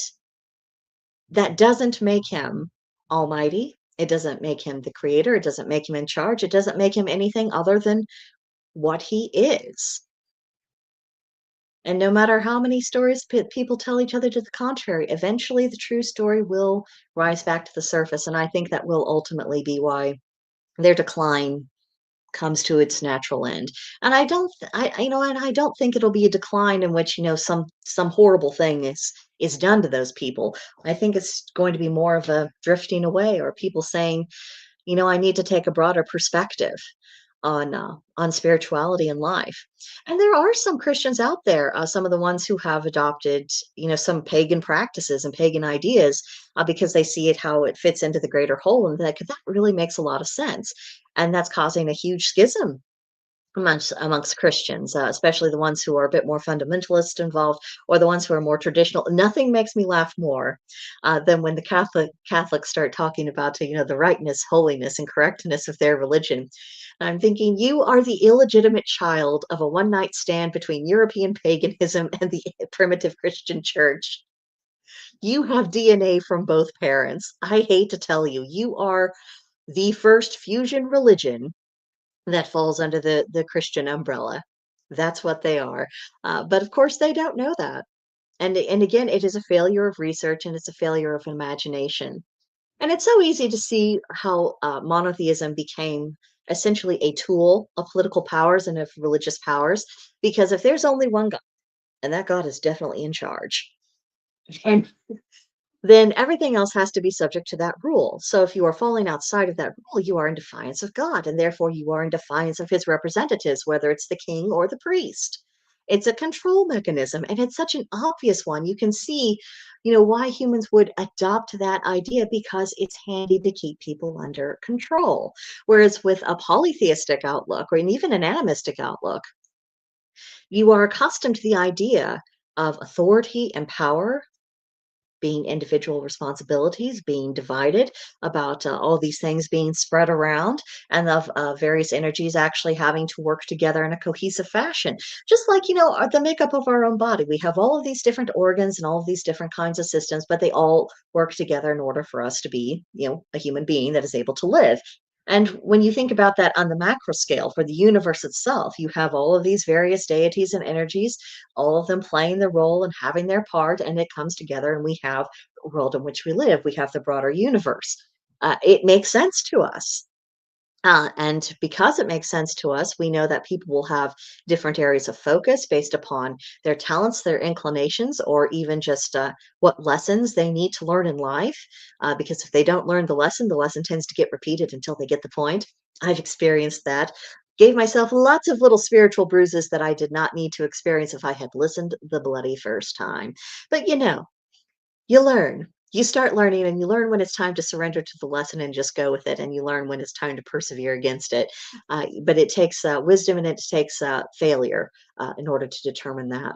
[SPEAKER 1] that doesn't make him almighty. It doesn't make him the creator. It doesn't make him in charge. It doesn't make him anything other than what he is. And no matter how many stories people tell each other to the contrary, eventually the true story will rise back to the surface. And I think that will ultimately be why their decline comes to its natural end. And I don't, and I don't think it'll be a decline in which some horrible thing is done to those people. I think it's going to be more of a drifting away, or people saying, I need to take a broader perspective on spirituality and life. And there are some Christians out there, some of the ones who have adopted, some pagan practices and pagan ideas because they see it how it fits into the greater whole, and that really makes a lot of sense. And that's causing a huge schism amongst Christians, especially the ones who are a bit more fundamentalist involved, or the ones who are more traditional. Nothing makes me laugh more than when the Catholics start talking about the rightness, holiness, and correctness of their religion. And I'm thinking, you are the illegitimate child of a one night stand between European paganism and the primitive Christian church. You have DNA from both parents. I hate to tell you, you are the first fusion religion that falls under the Christian umbrella. That's what they are. But of course, they don't know that. And again, it is a failure of research, and it's a failure of imagination. And it's so easy to see how monotheism became essentially a tool of political powers and of religious powers, because if there's only one God, and that God is definitely in charge. And then everything else has to be subject to that rule. So if you are falling outside of that rule, you are in defiance of God, and therefore you are in defiance of his representatives, whether it's the king or the priest. It's a control mechanism, and it's such an obvious one. You can see, why humans would adopt that idea because it's handy to keep people under control. Whereas with a polytheistic outlook or even an animistic outlook, you are accustomed to the idea of authority and power being individual responsibilities being divided, about all these things being spread around, and of various energies actually having to work together in a cohesive fashion. Just like, the makeup of our own body. We have all of these different organs and all of these different kinds of systems, but they all work together in order for us to be, a human being that is able to live. And when you think about that on the macro scale for the universe itself, you have all of these various deities and energies, all of them playing their role and having their part, and it comes together, and we have the world in which we live. We have the broader universe. It makes sense to us. And because it makes sense to us, we know that people will have different areas of focus based upon their talents, their inclinations, or even just what lessons they need to learn in life. Because if they don't learn the lesson tends to get repeated until they get the point. I've experienced that. Gave myself lots of little spiritual bruises that I did not need to experience if I had listened the bloody first time. But you learn. You start learning and you learn when it's time to surrender to the lesson and just go with it. And you learn when it's time to persevere against it. But it takes wisdom and it takes failure in order to determine that.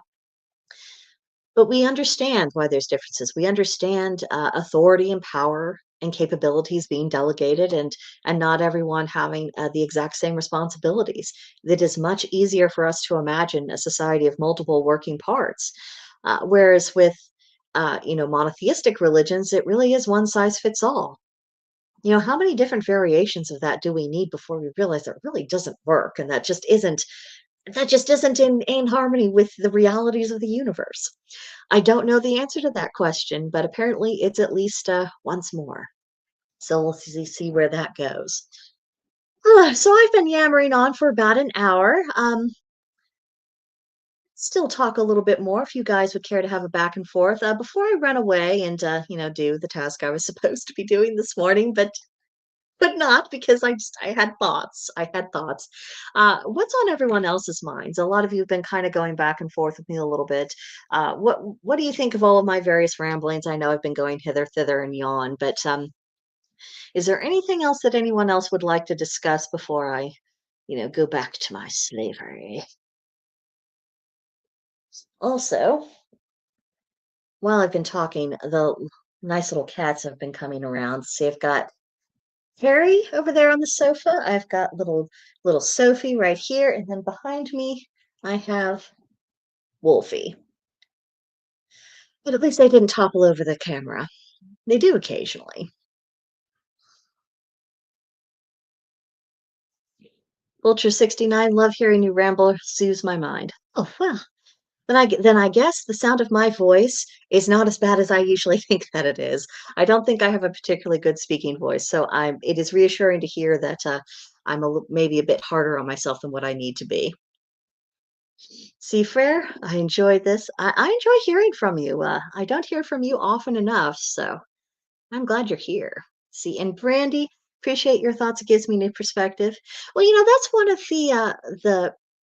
[SPEAKER 1] But we understand why there's differences. We understand authority and power and capabilities being delegated, and not everyone having the exact same responsibilities. It is much easier for us to imagine a society of multiple working parts. Whereas with monotheistic religions, it really is one size fits all. How many different variations of that do we need before we realize that really doesn't work, and that just isn't in harmony with the realities of the universe? I don't know the answer to that question, but apparently it's at least once more. So we'll see where that goes. So I've been yammering on for about an hour. Still talk a little bit more if you guys would care to have a back and forth before I run away and do the task I was supposed to be doing this morning, but not because I had thoughts. I had thoughts. What's on everyone else's minds? A lot of you have been kind of going back and forth with me a little bit. What do you think of all of my various ramblings? I know I've been going hither, thither, and yon, but is there anything else that anyone else would like to discuss before I, go back to my slavery? Also, while I've been talking, the nice little cats have been coming around. See, I've got Harry over there on the sofa. I've got little Sophie right here, and then behind me, I have Wolfie. But at least they didn't topple over the camera. They do occasionally. Vulture 69, love hearing you ramble, soothes my mind. Oh, well, then I guess the sound of my voice is not as bad as I usually think that it is. I don't think I have a particularly good speaking voice, so it is reassuring to hear that I'm maybe a bit harder on myself than what I need to be. See, Frere, I enjoyed this. I enjoy hearing from you. I don't hear from you often enough, so I'm glad you're here. See, and Brandy, appreciate your thoughts. It gives me new perspective. Well, that's one of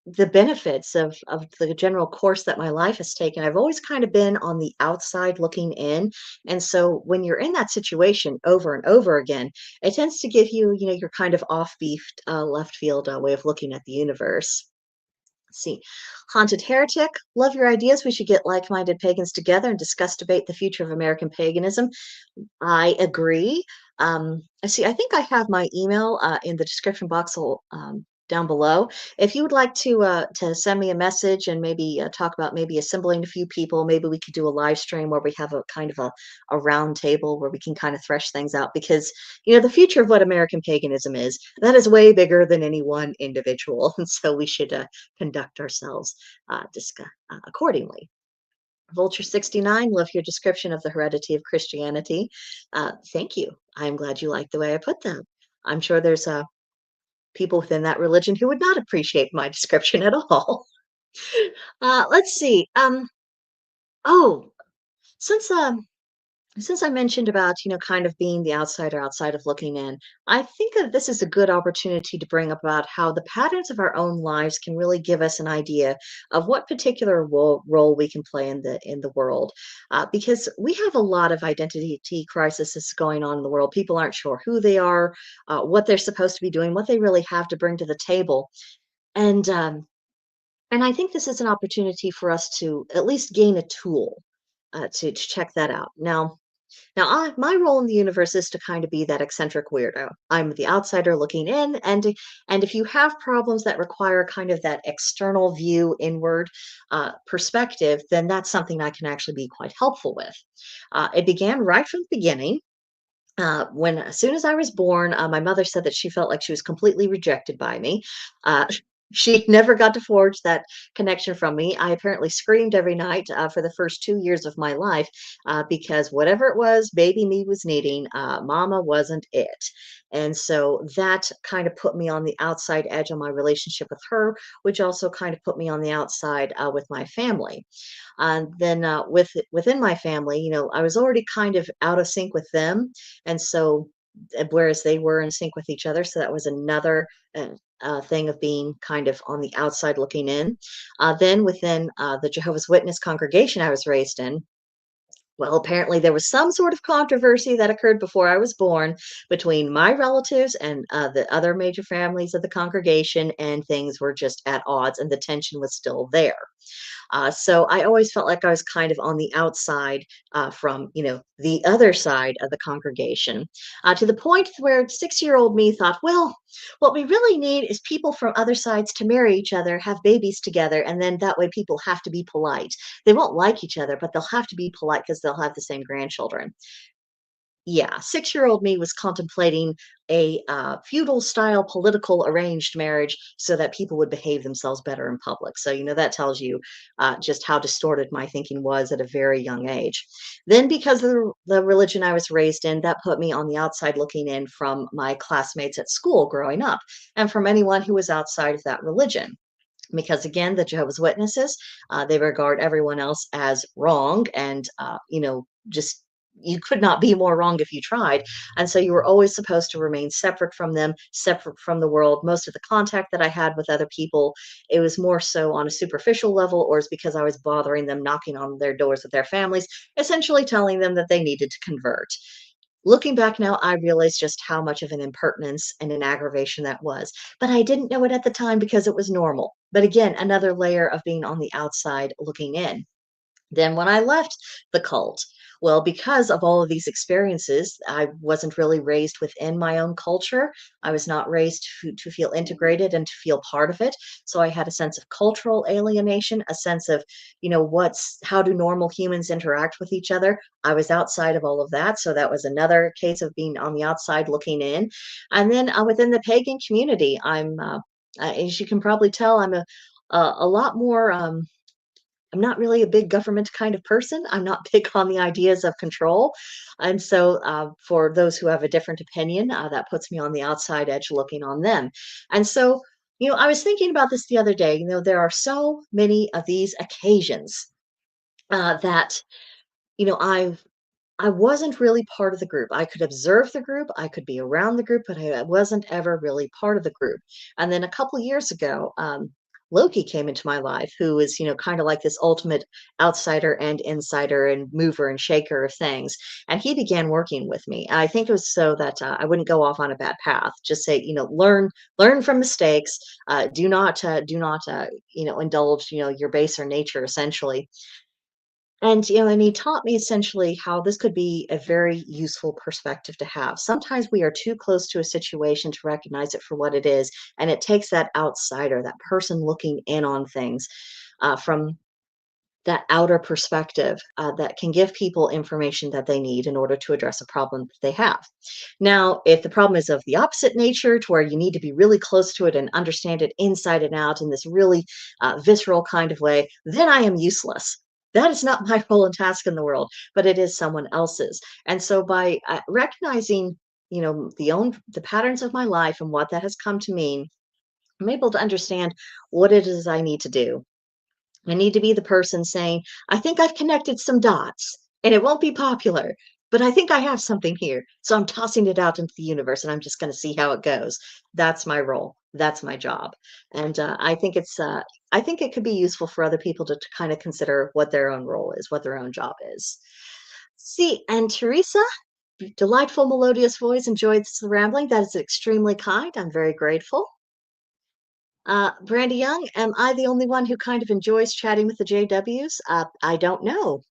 [SPEAKER 1] the benefits of the general course that my life has taken. I've always kind of been on the outside looking in, and so when you're in that situation over and over again, it tends to give you, your kind of offbeat, left field way of looking at the universe. Let's see. Haunted Heretic, love your ideas. We should get like minded pagans together and discuss, debate the future of American paganism. I agree. I see. I think I have my email in the description box down below. If you would like to send me a message and maybe talk about maybe assembling a few people, maybe we could do a live stream where we have a kind of a round table where we can kind of thresh things out, because the future of what American paganism is, that is way bigger than any one individual, and so we should conduct ourselves accordingly. Vulture 69, love your description of the heredity of Christianity. Thank you. I'm glad you like the way I put that. I'm sure there's people within that religion who would not appreciate my description at all. Let's see. Oh, since since I mentioned about, kind of being the outsider outside of looking in, I think that this is a good opportunity to bring up about how the patterns of our own lives can really give us an idea of what particular role we can play in the world. Because we have a lot of identity crises going on in the world. People aren't sure who they are, what they're supposed to be doing, what they really have to bring to the table. And and I think this is an opportunity for us to at least gain a tool to check that out. My role in the universe is to kind of be that eccentric weirdo. I'm the outsider looking in, and if you have problems that require kind of that external view, inward perspective, then that's something I can actually be quite helpful with. It began right from the beginning. When as soon as I was born, my mother said that she felt like she was completely rejected by me. Uh, she never got to forge that connection from me. I apparently screamed every night for the first 2 years of my life because whatever it was, baby me was needing, mama wasn't it. And so that kind of put me on the outside edge on my relationship with her, which also kind of put me on the outside with my family. Then within my family, I was already kind of out of sync with them, and so whereas they were in sync with each other, so that was another thing of being kind of on the outside looking in. Then within the Jehovah's Witness congregation I was raised in. Well, apparently there was some sort of controversy that occurred before I was born between my relatives and the other major families of the congregation, and things were just at odds, and the tension was still there. So I always felt like I was kind of on the outside from, the other side of the congregation, to the point where 6-year-old me thought, well, what we really need is people from other sides to marry each other, have babies together, and then that way people have to be polite. They won't like each other, but they'll have to be polite because they'll have the same grandchildren. Yeah, 6-year-old me was contemplating a feudal style political arranged marriage so that people would behave themselves better in public. So, that tells you just how distorted my thinking was at a very young age. Then, because of the religion I was raised in, that put me on the outside looking in from my classmates at school growing up and from anyone who was outside of that religion. Because again, the Jehovah's Witnesses, they regard everyone else as wrong, and just you could not be more wrong if you tried. And so you were always supposed to remain separate from them, separate from the world. Most of the contact that I had with other people, it was more so on a superficial level, or it's because I was bothering them, knocking on their doors with their families, essentially telling them that they needed to convert. Looking back now, I realize just how much of an impertinence and an aggravation that was. But I didn't know it at the time because it was normal. But again, another layer of being on the outside looking in. Then when I left the cult, well, because of all of these experiences, I wasn't really raised within my own culture. I was not raised to feel integrated and to feel part of it. So I had a sense of cultural alienation, a sense of, how do normal humans interact with each other? I was outside of all of that. So that was another case of being on the outside looking in. And then within the pagan community, as you can probably tell, a lot more. I'm not really a big government kind of person. I'm not big on the ideas of control. And so, for those who have a different opinion, that puts me on the outside edge looking on them. And so, I was thinking about this the other day. There are so many of these occasions that, you know, I've I wasn't really part of the group. I could observe the group, I could be around the group, but I wasn't ever really part of the group. And then a couple years ago, Loki came into my life, who is, kind of like this ultimate outsider and insider and mover and shaker of things. And he began working with me. I think it was so that I wouldn't go off on a bad path. Just say, learn from mistakes. Do not, indulge, your baser nature, essentially. And he taught me essentially how this could be a very useful perspective to have. Sometimes we are too close to a situation to recognize it for what it is, and it takes that outsider, that person looking in on things from that outer perspective that can give people information that they need in order to address a problem that they have. Now, if the problem is of the opposite nature, to where you need to be really close to it and understand it inside and out in this really visceral kind of way, then I am useless. That is not my role and task in the world, but it is someone else's. And so, by recognizing, the patterns of my life and what that has come to mean, I'm able to understand what it is I need to do. I need to be the person saying, I think I've connected some dots and it won't be popular, but I think I have something here. So I'm tossing it out into the universe and I'm just going to see how it goes. That's my role. That's my job. And I think it could be useful for other people to kind of consider what their own role is, what their own job is. See, and Teresa, delightful, melodious voice, enjoyed the rambling. That is extremely kind. I'm very grateful. Brandy Young, am I the only one who kind of enjoys chatting with the JWs? I don't know.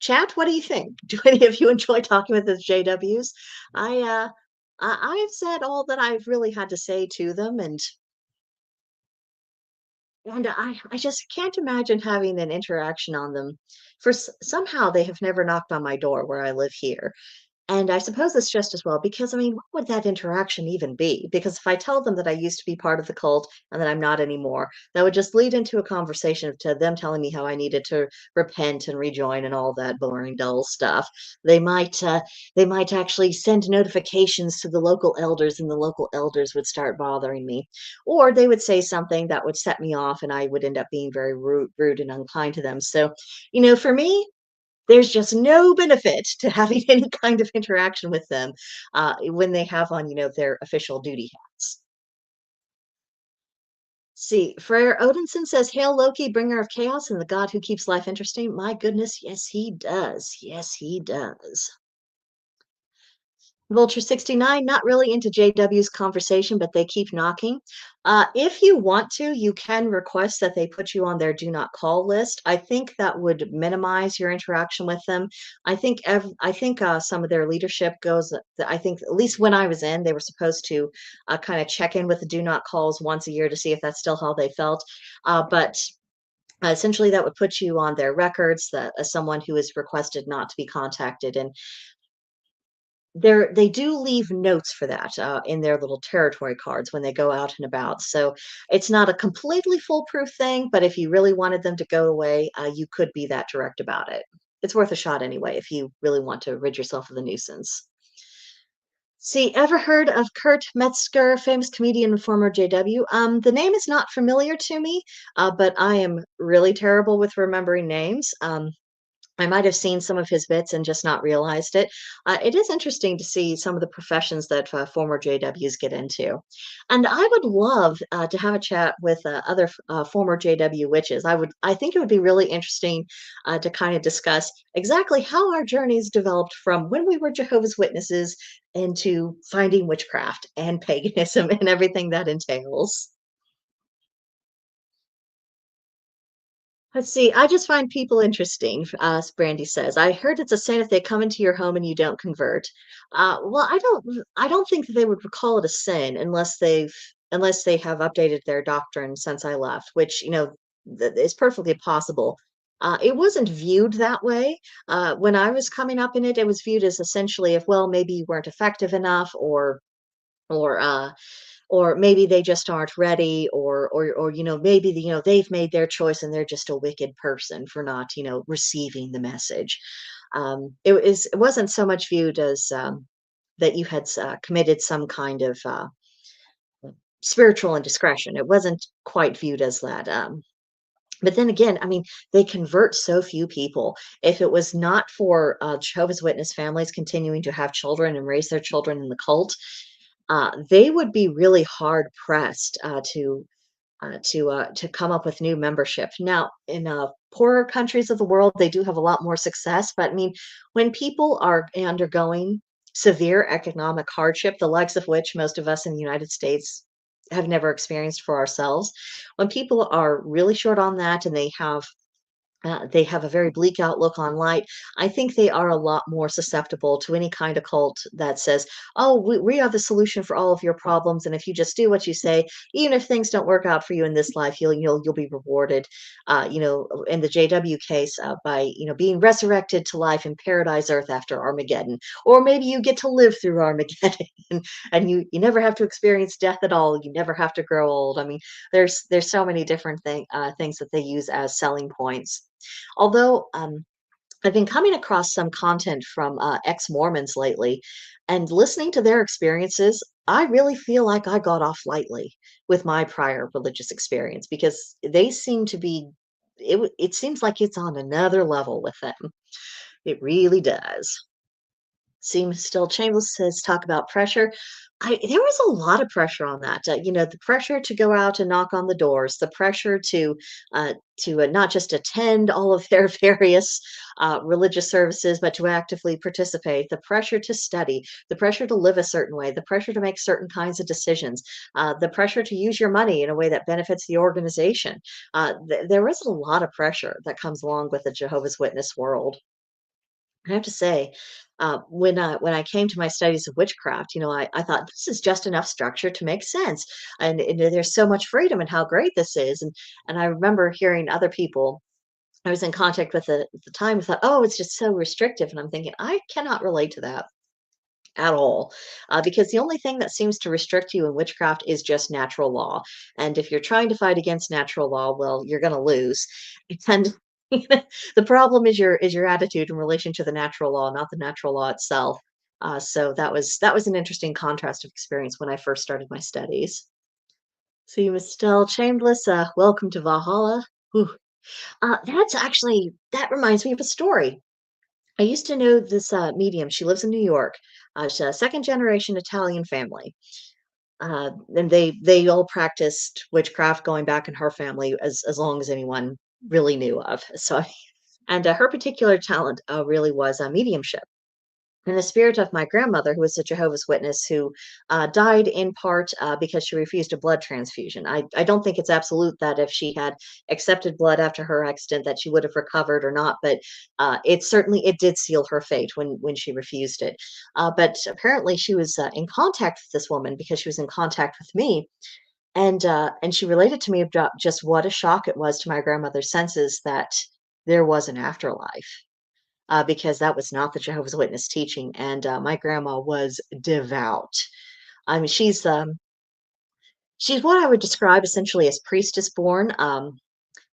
[SPEAKER 1] Chat, what do you think? Do any of you enjoy talking with the JWs? I, uh, I've said all that I've really had to say to them, and I just can't imagine having an interaction on them. Somehow they have never knocked on my door where I live here. And I suppose it's just as well because, I mean, what would that interaction even be? Because if I tell them that I used to be part of the cult and that I'm not anymore, that would just lead into a conversation to them telling me how I needed to repent and rejoin and all that boring, dull stuff. They might, uh, they might actually send notifications to the local elders, and the local elders would start bothering me, or they would say something that would set me off, and I would end up being very rude and unkind to them. So, for me, there's just no benefit to having any kind of interaction with them, when they have on, their official duty hats. See, Frere Odinson says, "Hail Loki, bringer of chaos and the god who keeps life interesting." My goodness, yes, he does. Yes, he does. Vulture 69, not really into JW's conversation, but they keep knocking. If you want to, you can request that they put you on their do not call list. I think that would minimize your interaction with them. I think some of their leadership goes. I think at least when I was in, they were supposed to kind of check in with the do not calls once a year to see if that's still how they felt. But essentially, that would put you on their records that as someone who is requested not to be contacted. And they do leave notes for that, in their little territory cards when they go out and about, so it's not a completely foolproof thing, but if you really wanted them to go away, you could be that direct about it. It's worth a shot anyway if you really want to rid yourself of the nuisance. See, ever heard of Kurt Metzger, famous comedian and former JW? The name is not familiar to me, but I am really terrible with remembering names. I might have seen some of his bits and just not realized it. It is interesting to see some of the professions that former JWs get into. And I would love to have a chat with other former JW witches. I think it would be really interesting to kind of discuss exactly how our journeys developed from when we were Jehovah's Witnesses into finding witchcraft and paganism and everything that entails. Let's see. I just find people interesting, Brandy says. I heard it's a sin if they come into your home and you don't convert. Well, I don't think that they would call it a sin unless they have updated their doctrine since I left, which, is perfectly possible. It wasn't viewed that way. When I was coming up in it, it was viewed as essentially if, well, maybe you weren't effective enough or or maybe they just aren't ready or maybe they've made their choice and they're just a wicked person for not receiving the message. It wasn't so much viewed as that you had committed some kind of spiritual indiscretion. It wasn't quite viewed as that. But then again, I mean, they convert so few people. If it was not for Jehovah's Witness families continuing to have children and raise their children in the cult, they would be really hard pressed to come up with new membership. Now, in poorer countries of the world, they do have a lot more success. But I mean, when people are undergoing severe economic hardship, the likes of which most of us in the United States have never experienced for ourselves, when people are really short on that and they have a very bleak outlook on light. I think they are a lot more susceptible to any kind of cult that says, "Oh, we are the solution for all of your problems, and if you just do what you say, even if things don't work out for you in this life, you'll be rewarded." In the JW case, by being resurrected to life in paradise earth after Armageddon, or maybe you get to live through Armageddon, and you never have to experience death at all. You never have to grow old. I mean, there's so many different things that they use as selling points. Although, I've been coming across some content from ex-Mormons lately, and listening to their experiences, I really feel like I got off lightly with my prior religious experience because they seem to be it seems like it's on another level with them. It really does. Seems still Chambliss says talk about pressure. There was a lot of pressure on that. The pressure to go out and knock on the doors, the pressure to not just attend all of their various religious services, but to actively participate. The pressure to study, the pressure to live a certain way, the pressure to make certain kinds of decisions, the pressure to use your money in a way that benefits the organization. There is a lot of pressure that comes along with the Jehovah's Witness world. I have to say, when I came to my studies of witchcraft, I thought this is just enough structure to make sense, and there's so much freedom and how great this is. And I remember hearing other people I was in contact with at the time who thought, oh, it's just so restrictive, and I'm thinking I cannot relate to that at all, because the only thing that seems to restrict you in witchcraft is just natural law. And if you're trying to fight against natural law, well, you're going to lose. And the problem is your attitude in relation to the natural law, not the natural law itself. So that was an interesting contrast of experience when I first started my studies. So you, Miss Stell Chambliss, welcome to Valhalla. Whew. That reminds me of a story. I used to know this medium. She lives in New York. She's a second generation Italian family, and they all practiced witchcraft going back in her family as long as anyone really knew of. So, and her particular talent really was mediumship. In the spirit of my grandmother, who was a Jehovah's Witness, who died in part because she refused a blood transfusion. I don't think it's absolute that if she had accepted blood after her accident that she would have recovered or not, but it did seal her fate when she refused it. But apparently, she was in contact with this woman because she was in contact with me, and she related to me about just what a shock it was to my grandmother's senses that there was an afterlife, because that was not the Jehovah's Witness teaching, and my grandma was devout. I mean, she's what I would describe essentially as priestess born.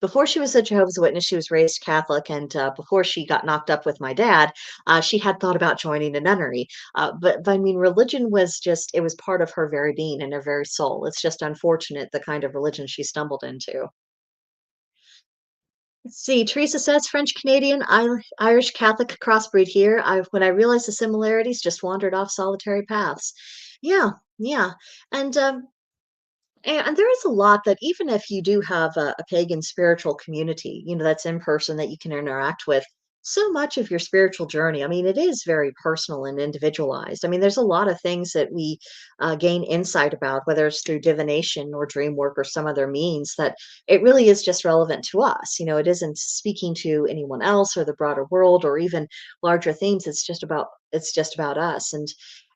[SPEAKER 1] Before she was a Jehovah's Witness, she was raised Catholic, and before she got knocked up with my dad, she had thought about joining a nunnery. But I mean, religion was it was part of her very being and her very soul. It's just unfortunate the kind of religion she stumbled into. Let's see, Teresa says French Canadian, Irish Catholic crossbreed here. When I realized the similarities, just wandered off solitary paths. Yeah, yeah. And and there is a lot that even if you do have a pagan spiritual community, that's in person that you can interact with, so much of your spiritual journey, I mean, it is very personal and individualized. I mean, there's a lot of things that we gain insight about, whether it's through divination or dream work or some other means, that it really is just relevant to us. It isn't speaking to anyone else or the broader world or even larger themes. It's just about us. And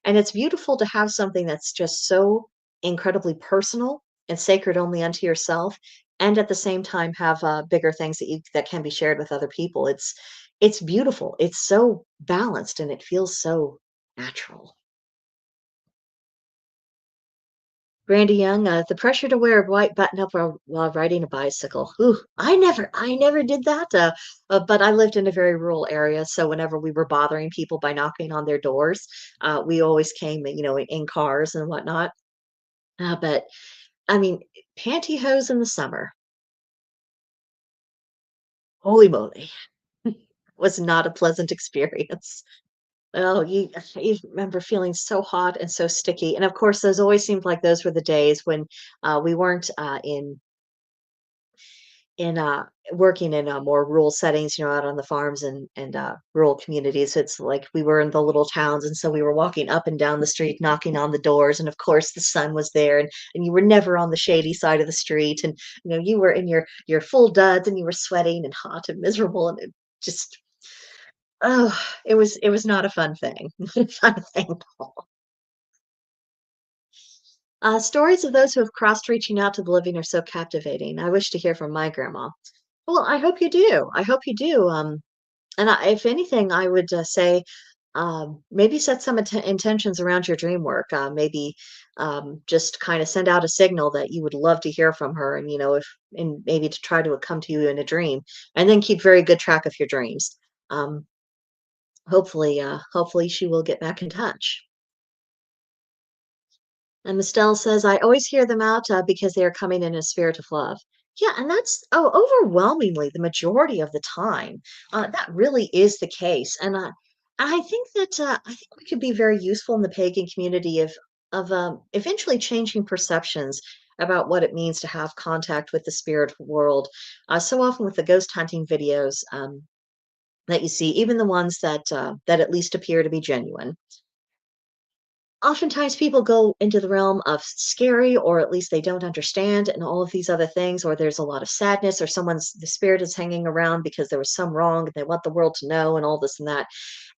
[SPEAKER 1] it's beautiful to have something that's just so incredibly personal and sacred only unto yourself, and at the same time have bigger things that can be shared with other people. It's beautiful. It's so balanced and it feels so natural. Brandy Young, the pressure to wear a white button up while riding a bicycle. Ooh, I never did that. But I lived in a very rural area, so whenever we were bothering people by knocking on their doors, we always came, in cars and whatnot. But I mean, pantyhose in the summer, holy moly, was not a pleasant experience. Oh, you remember feeling so hot and so sticky, and of course, those always seemed like those were the days when we weren't in working in more rural settings, out on the farms and rural communities. It's like we were in the little towns, and so we were walking up and down the street, knocking on the doors, and of course, the sun was there, and you were never on the shady side of the street, and you were in your full duds, and you were sweating and hot and miserable, and it just oh, it was not a fun thing, fun thing at all. Stories of those who have crossed reaching out to the living are so captivating. I wish to hear from my grandma. Well, I hope you do. I hope you do. And if anything, I would say maybe set some intentions around your dream work. Maybe just kind of send out a signal that you would love to hear from her, and maybe to try to come to you in a dream, and then keep very good track of your dreams. Um, hopefully she will get back in touch. And Estelle says, I always hear them out because they are coming in a spirit of love. Yeah, and that's overwhelmingly the majority of the time. That really is the case, and I think that I think we could be very useful in the pagan community of eventually changing perceptions about what it means to have contact with the spirit world. So often with the ghost hunting videos that you see, even the ones that at least appear to be genuine. Oftentimes people go into the realm of scary, or at least they don't understand, and all of these other things, or there's a lot of sadness, or someone's the spirit is hanging around because there was some wrong and they want the world to know, and all this and that.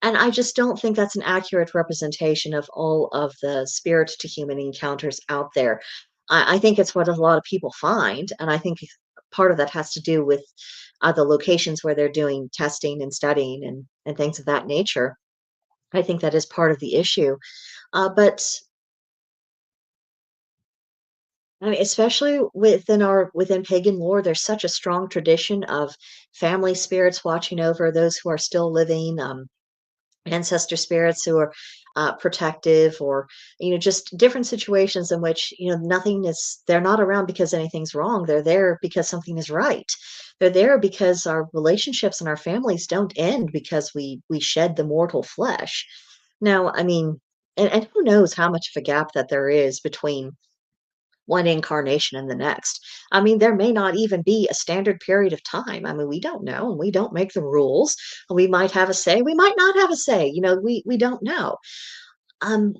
[SPEAKER 1] And I just don't think that's an accurate representation of all of the spirit to human encounters out there. I think it's what a lot of people find, and I think part of that has to do with the locations where they're doing testing and studying and things of that nature. I think that is part of the issue. But I mean, especially within pagan lore, there's such a strong tradition of family spirits watching over those who are still living, ancestor spirits who are protective, or just different situations in which nothing is. They're not around because anything's wrong. They're there because something is right. They're there because our relationships and our families don't end because we shed the mortal flesh. Now, I mean, and who knows how much of a gap that there is between one incarnation and the next. I mean, there may not even be a standard period of time. I mean, we don't know, and we don't make the rules. We might have a say, we might not have a say. We don't know. Um,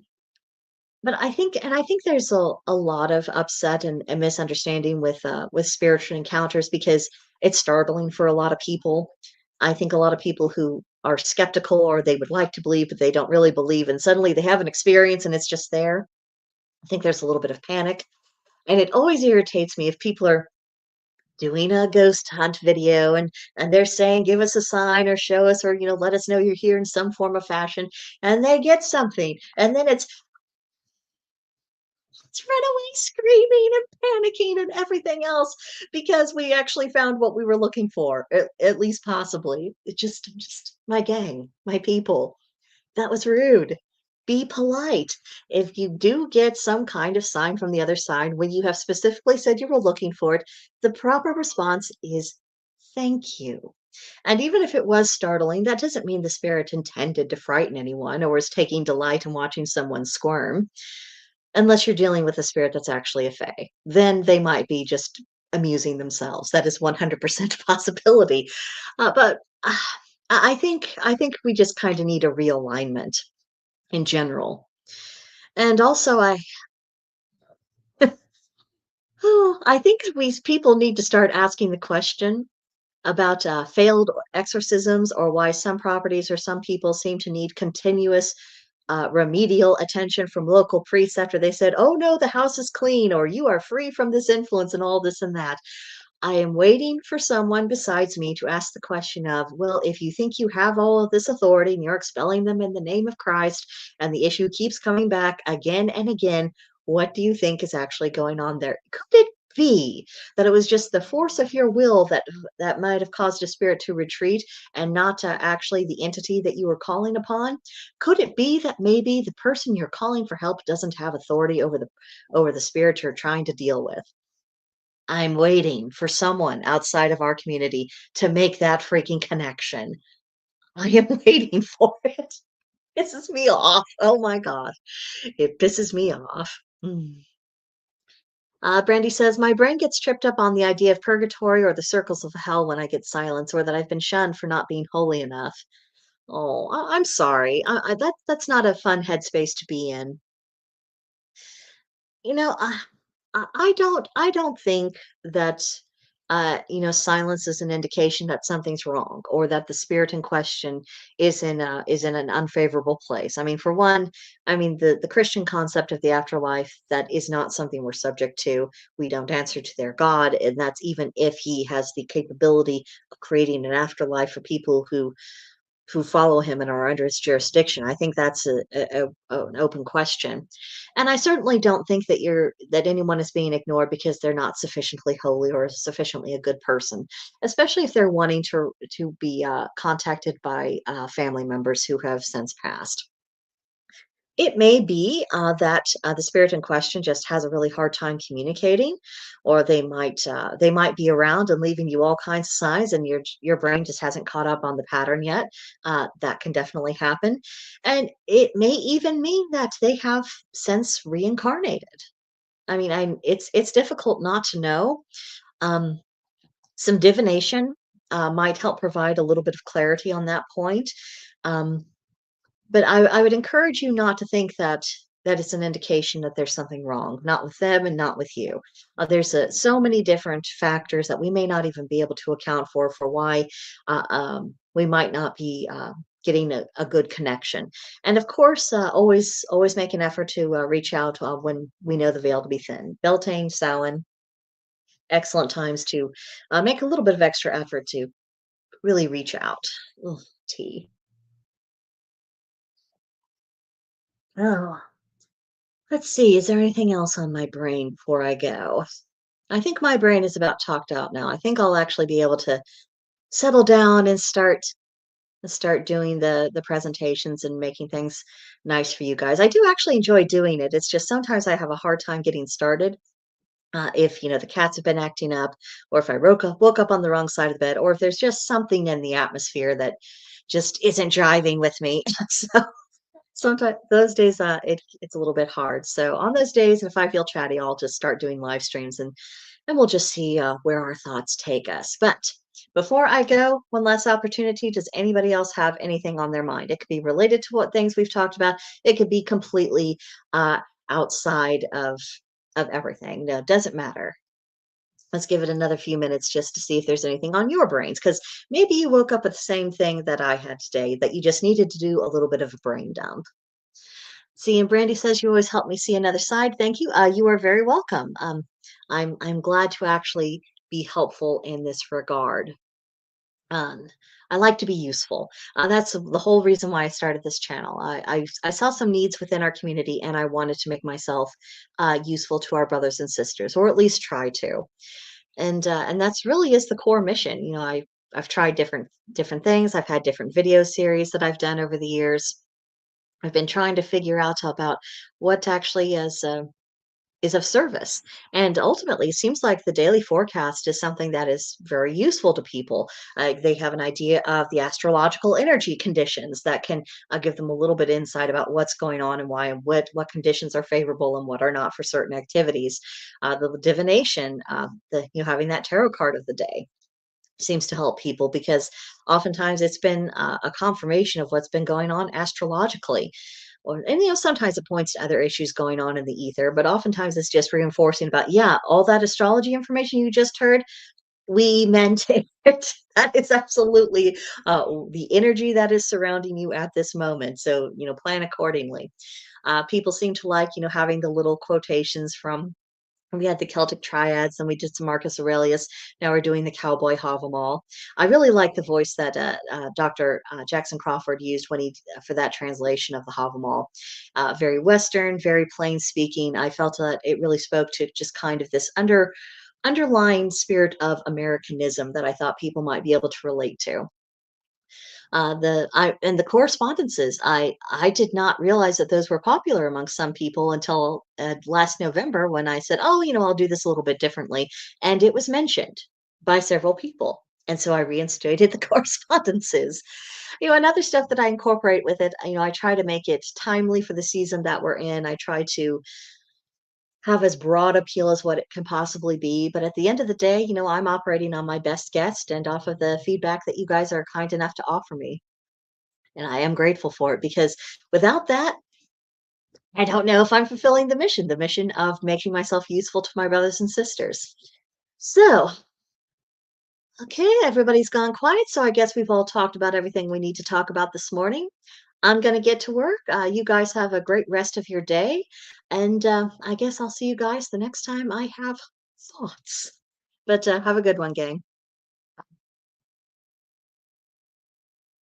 [SPEAKER 1] but I think there's a lot of upset and misunderstanding with spiritual encounters because it's startling for a lot of people. I think a lot of people who are skeptical, or they would like to believe, but they don't really believe, and suddenly they have an experience and it's just there. I think there's a little bit of panic. And it always irritates me if people are doing a ghost hunt video and they're saying, "Give us a sign or show us or, let us know you're here in some form of fashion," and they get something, and then it's run away screaming and panicking and everything else because we actually found what we were looking for, at least possibly. It just my gang, my people. That was rude. Be polite. If you do get some kind of sign from the other side when you have specifically said you were looking for it, the proper response is thank you. And even if it was startling, that doesn't mean the spirit intended to frighten anyone or is taking delight in watching someone squirm, unless you're dealing with a spirit that's actually a fae. Then they might be just amusing themselves. That is 100% a possibility. But I think we just kind of need a realignment in general. And also, I think we people need to start asking the question about failed exorcisms, or why some properties or some people seem to need continuous remedial attention from local priests after they said, "Oh no, the house is clean," or "You are free from this influence," and all this and that. I am waiting for someone besides me to ask the question of, well, if you think you have all of this authority and you're expelling them in the name of Christ, and the issue keeps coming back again and again, what do you think is actually going on there? Could it be that it was just the force of your will that might have caused a spirit to retreat, and not actually the entity that you were calling upon? Could it be that maybe the person you're calling for help doesn't have authority over the spirit you're trying to deal with? I'm waiting for someone outside of our community to make that freaking connection. I am waiting for it. Pisses me off. Oh my god. It pisses me off. Mm. Brandy says, "My brain gets tripped up on the idea of purgatory or the circles of hell when I get silence, or that I've been shunned for not being holy enough." Oh, I'm sorry. That's not a fun headspace to be in. You know, I don't think that silence is an indication that something's wrong, or that the spirit in question is in an unfavorable place. I mean, for one, I mean the Christian concept of the afterlife, that is not something we're subject to. We don't answer to their God, and that's even if he has the capability of creating an afterlife for people who follow him and are under his jurisdiction. I think that's an open question, and I certainly don't think that anyone is being ignored because they're not sufficiently holy or sufficiently a good person, especially if they're wanting to be contacted by family members who have since passed. It may be that the spirit in question just has a really hard time communicating, or they might be around and leaving you all kinds of signs, and your brain just hasn't caught up on the pattern yet. That can definitely happen, and it may even mean that they have since reincarnated. I mean, it's difficult not to know. Um, some divination might help provide a little bit of clarity on that point. Um, but I would encourage you not to think that it's an indication that there's something wrong, not with them and not with you. There's so many different factors that we may not even be able to account for why we might not be getting a good connection. And of course, always make an effort to reach out when we know the veil to be thin. Beltane, Samhain, excellent times to make a little bit of extra effort to really reach out. Ugh, tea. Oh, let's see. Is there anything else on my brain before I go? I think my brain is about talked out now. I think I'll actually be able to settle down and start doing the presentations and making things nice for you guys. I do actually enjoy doing it. It's just sometimes I have a hard time getting started. If the cats have been acting up, or if I woke up on the wrong side of the bed, or if there's just something in the atmosphere that just isn't driving with me. So sometimes those days, it's a little bit hard. So on those days, if I feel chatty, I'll just start doing live streams, and we'll just see where our thoughts take us. But before I go, one last opportunity. Does anybody else have anything on their mind? It could be related to what things we've talked about. It could be completely outside of everything. No, it doesn't matter. Let's give it another few minutes just to see if there's anything on your brains, because maybe you woke up with the same thing that I had today, that you just needed to do a little bit of a brain dump. See, and Brandy says you always help me see another side. Thank you. You are very welcome. I'm glad to actually be helpful in this regard. Um, I like to be useful. That's the whole reason why I started this channel. I saw some needs within our community, and I wanted to make myself useful to our brothers and sisters, or at least try to. And that's really is the core mission. I've tried different things. I've had different video series that I've done over the years. I've been trying to figure out about what actually is of service. And ultimately, it seems like the daily forecast is something that is very useful to people. They have an idea of the astrological energy conditions that can give them a little bit insight about what's going on and why, and what conditions are favorable and what are not for certain activities. The divination, the having that tarot card of the day seems to help people, because oftentimes it's been a confirmation of what's been going on astrologically. And sometimes it points to other issues going on in the ether, but oftentimes it's just reinforcing about, yeah, all that astrology information you just heard, we meant it. That is absolutely the energy that is surrounding you at this moment. So, plan accordingly. People seem to like, having the little quotations from, we had the Celtic triads, and we did some Marcus Aurelius. Now we're doing the cowboy Havamal. I really like the voice that Dr. Jackson Crawford used when he for that translation of the Havamal. Very Western, very plain speaking. I felt that it really spoke to just kind of this underlying spirit of Americanism that I thought people might be able to relate to. The correspondences, I did not realize that those were popular among some people until last November, when I said, "Oh, I'll do this a little bit differently," and it was mentioned by several people, and so I reinstated the correspondences. And other stuff that I incorporate with it. I try to make it timely for the season that we're in. I try to have as broad appeal as what it can possibly be. But at the end of the day, I'm operating on my best guest and off of the feedback that you guys are kind enough to offer me. And I am grateful for it, because without that, I don't know if I'm fulfilling the mission of making myself useful to my brothers and sisters. So, okay, everybody's gone quiet. So I guess we've all talked about everything we need to talk about this morning. I'm going to get to work. You guys have a great rest of your day. And I guess I'll see you guys the next time I have thoughts. But have a good one, gang.